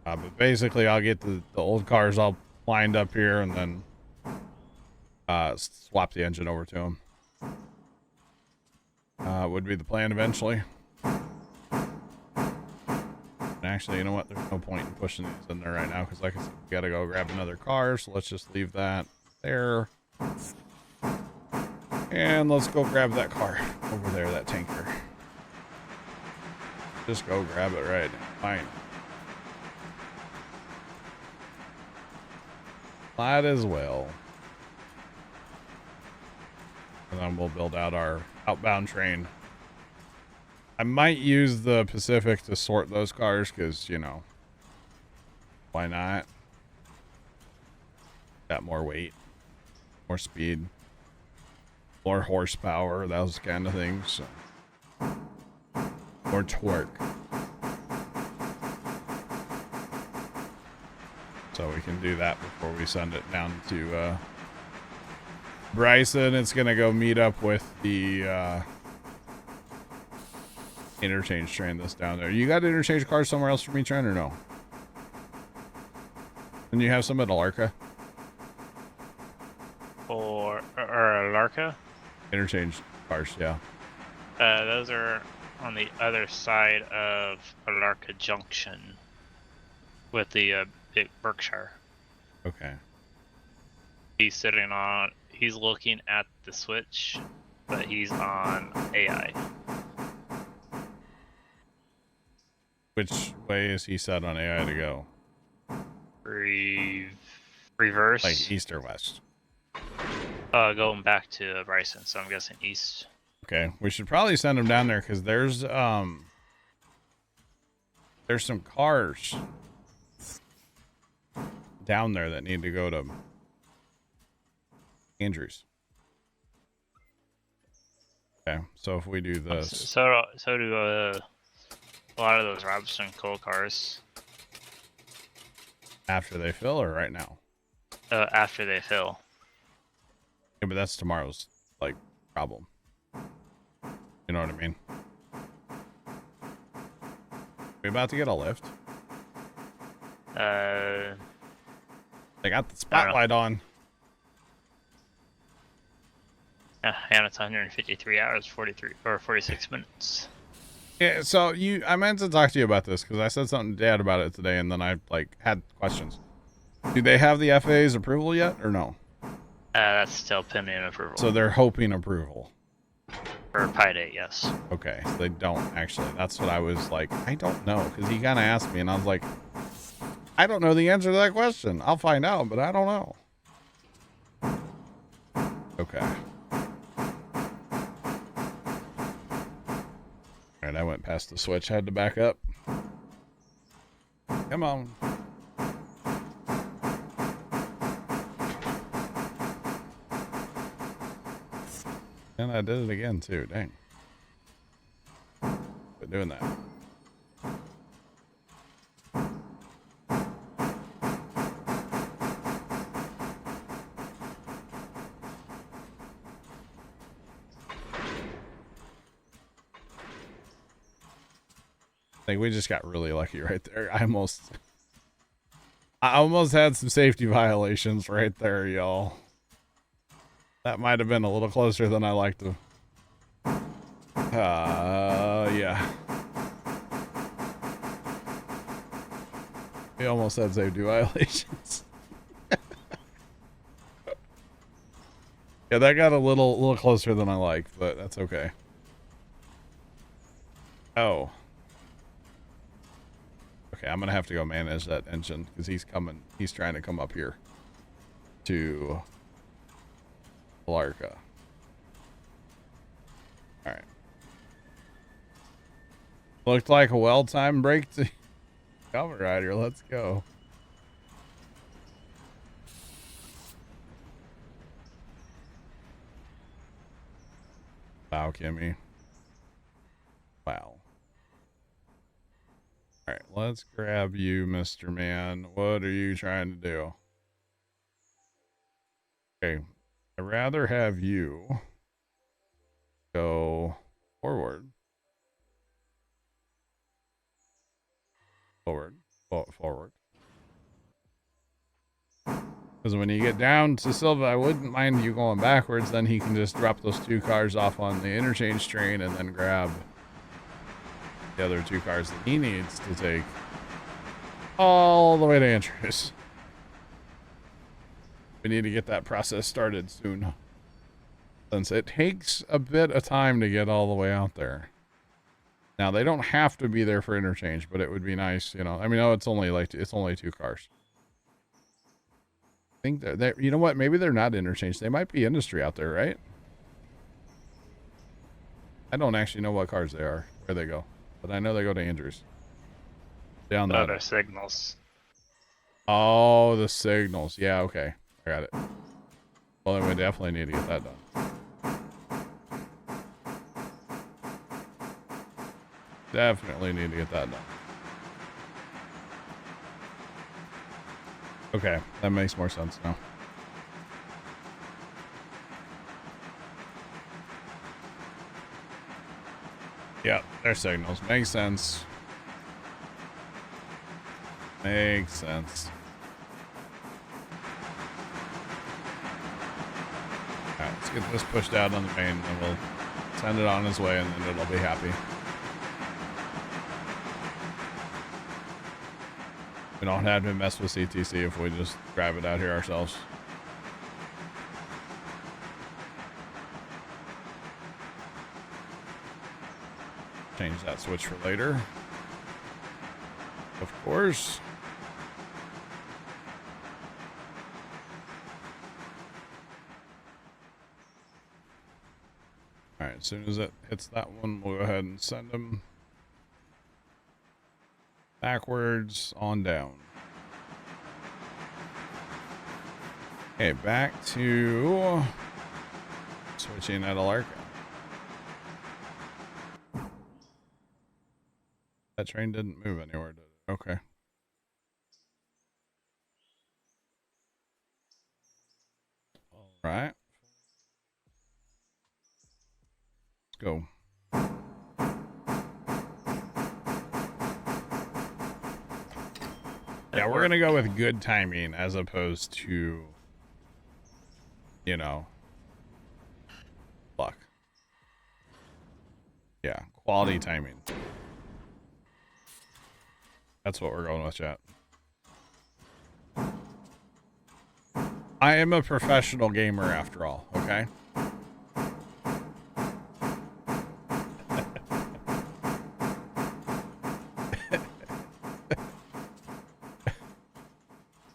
But basically I'll get the old cars all lined up here and then swap the engine over to them. Would be the plan eventually. And actually, you know what? There's no point in pushing these in there right now because, like I said, we gotta go grab another car. So let's just leave that there. And let's go grab that car over there, that tanker. Just go grab it right now. Fine. Might as well. And then we'll build out our outbound train. I might use the Pacific to sort those cars because, you know, why not? Got more weight, more speed, more horsepower, those kind of things. So. More torque. So we can do that before we send it down to Bryson. It's going to go meet up with the interchange train that's down there. You got interchange cars somewhere else for me, Trent, or no? And you have some at Alarka? Or Alarka? Interchange cars, yeah. Those are on the other side of Alarka Junction with the big Berkshire. Okay. He's looking at the switch, but he's on AI. Which way is he set on AI to go? Reverse. Like east or west? Going back to Bryson, so I'm guessing east. Okay, we should probably send him down there because there's some cars down there that need to go to Andrews. Okay, so if we do this, so do a lot of those Robinson coal cars. after they fill or right now? After they fill. Yeah, but that's tomorrow's like problem. You know what I mean? We about to get a lift? They got the spotlight on. And it's 153 hours, 46 minutes. Yeah, so I meant to talk to you about this because I said something to Dad about it today, and then I had questions. Do they have the FAA's approval yet, or no? That's still pending approval. So they're hoping approval. For Pi Day, yes. Okay, so they don't actually. That's what I was like. I don't know because he kind of asked me, and I was like, I don't know the answer to that question. I'll find out, but I don't know. Okay. Alright, I went past the switch, had to back up. Come on. And I did it again too, dang. Quit doing that. I think we just got really lucky right there. I almost had some safety violations right there, y'all. That might have been a little closer than I like to. Yeah. We almost had safety violations. Yeah, that got a little closer than I liked, but that's okay. Oh. Okay, I'm gonna have to go manage that engine because he's trying to come up here to Alarka. Alright. Looked like a well-timed break to cover rider. Let's go. Wow, Kimmy. Wow. Alright, let's grab you, Mr. Man. What are you trying to do? Okay. I'd rather have you go forward. Forward. Forward. Because when you get down to Silva, I wouldn't mind you going backwards. Then he can just drop those 2 cars off on the interchange train and then grab the other 2 cars that he needs to take all the way to Andrews. We need to get that process started soon, since it takes a bit of time to get all the way out there. Now, they don't have to be there for interchange, but it would be nice, you know. I mean, oh, it's only 2 cars. I think they're you know what? Maybe they're not interchange. They might be industry out there, right? I don't actually know what cars they are, where they go, but I know they go to Andrews. Down that. Other signals. Oh, the signals. Yeah, okay. I got it. Well, then we definitely need to get that done. Definitely need to get that done. Okay, that makes more sense now. Yeah, their signals. Makes sense. Makes sense. Alright, let's get this pushed out on the main, and we'll send it on its way, and then it'll be happy. We don't have to mess with CTC if we just grab it out here ourselves. Change that switch for later. Of course. Alright, as soon as it hits that one, we'll go ahead and send them backwards on down. Okay, back to switching at Alarka. That train didn't move anywhere, did it? Okay. All right. Let's go. Yeah, we're gonna go with good timing as opposed to, you know, luck. Yeah, quality timing. That's what we're going with, chat. I am a professional gamer after all, okay?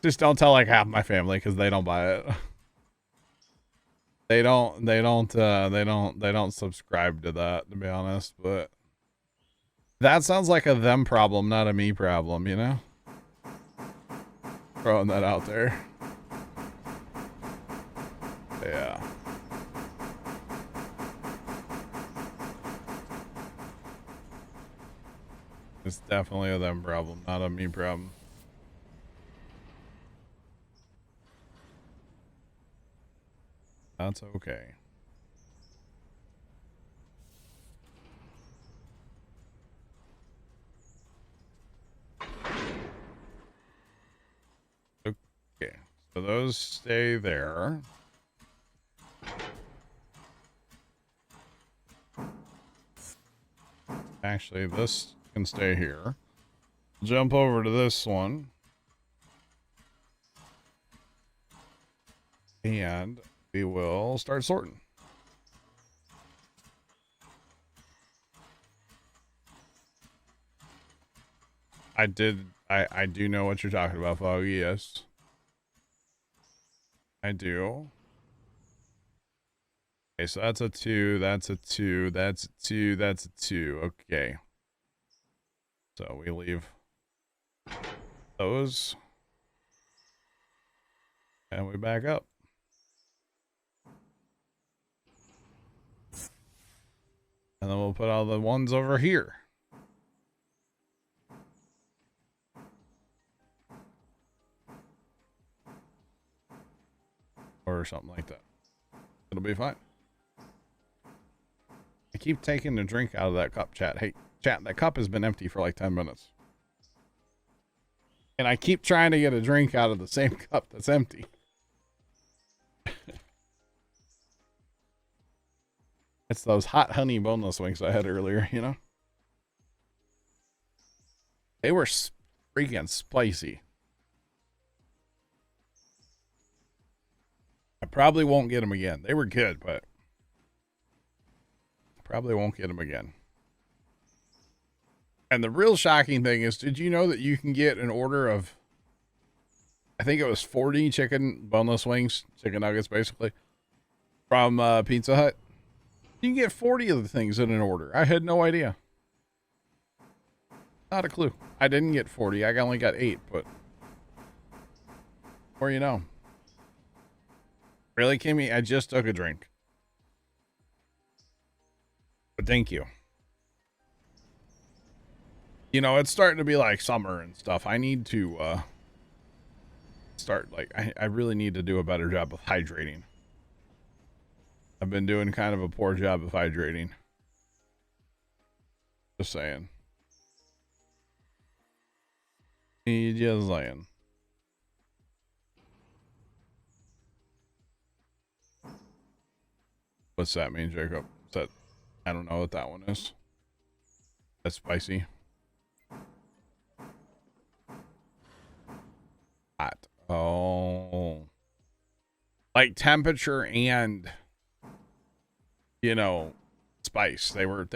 Just don't tell like half my family because they don't buy it. They don't subscribe to that, to be honest, but that sounds like a them problem, not a me problem, you know? Throwing that out there. Yeah. It's definitely a them problem, not a me problem. That's okay. Okay, so those stay there. Actually, this can stay here. Jump over to this one. And we will start sorting. I do know what you're talking about, Foggy, yes. I do. Okay, so that's a 2, that's a 2, that's a 2, that's a 2. Okay. So we leave those. And we back up. And then we'll put all the ones over here. Or something like that. It'll be fine. I keep taking the drink out of that cup, chat. Hey, chat, that cup has been empty for like 10 minutes. And I keep trying to get a drink out of the same cup that's empty. It's those hot honey boneless wings I had earlier, you know? They were freaking spicy. I probably won't get them again. They were good, but I probably won't get them again. And the real shocking thing is, did you know that you can get an order of, I think it was 40 chicken boneless wings, chicken nuggets basically, from Pizza Hut? You can get 40 of the things in an order. I had no idea. Not a clue. I didn't get 40. I only got 8, but or you know. Really, Kimmy? I just took a drink. But thank you. You know, it's starting to be like summer and stuff. I need to start, like, I really need to do a better job of hydrating. I've been doing kind of a poor job of hydrating. Just saying. Just saying. What's that mean, Jacob? Is that, I don't know what that one is. That's spicy. Hot. Oh. Like temperature and, you know, spice. They were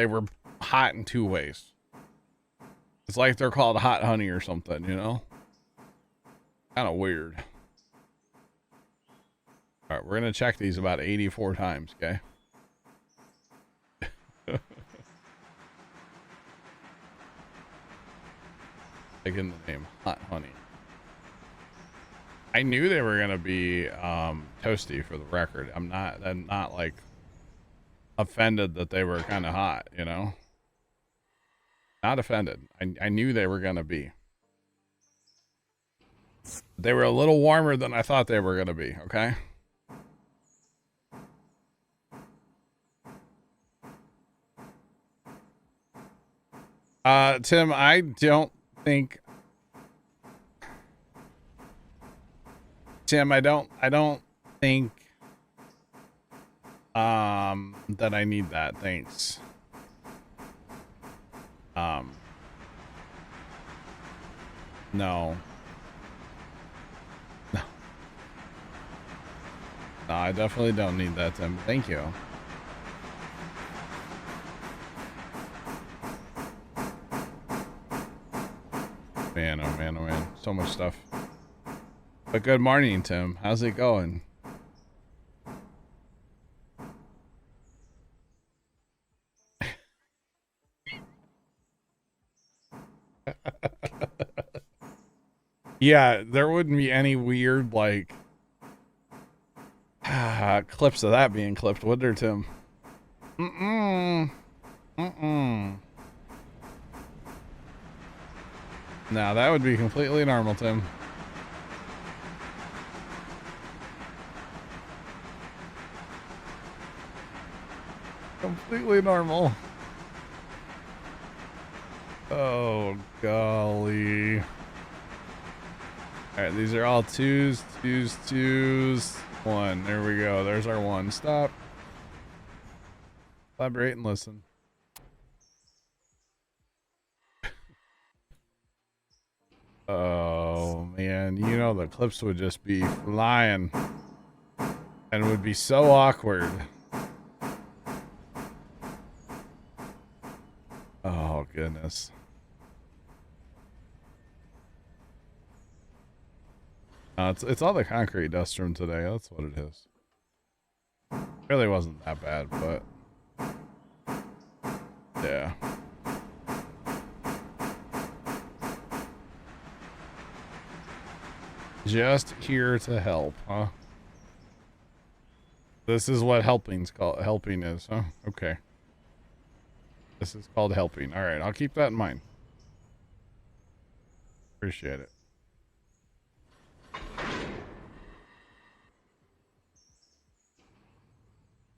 hot in 2 ways. It's like they're called hot honey or something, you know? Kind of weird. All right, we're going to check these about 84 times, okay? Taking the name hot honey. I knew they were going to be toasty for the record. I'm not like offended that they were kind of hot, you know? Not offended. I knew they were going to be. They were a little warmer than I thought they were going to be, okay? Tim, I don't think... Tim, I don't think that I need that. Thanks. No. No. No, I definitely don't need that, Tim. Thank you. Man, oh man, oh man. So much stuff. But good morning, Tim. How's it going? Yeah, there wouldn't be any weird, like, clips of that being clipped, would there, Tim? No, that would be completely normal, Tim. Completely normal. Oh, golly. Alright, these are all 2s, 2s, 2s. 1. There we go. There's our 1. Stop. Collaborate and listen. Oh, man. You know the clips would just be flying. And would be so awkward. Oh, goodness. It's all the concrete dust from today. That's what it is. Really wasn't that bad, but yeah. Just here to help, huh? This is what helping is, huh? Okay. This is called helping. All right, I'll keep that in mind. Appreciate it.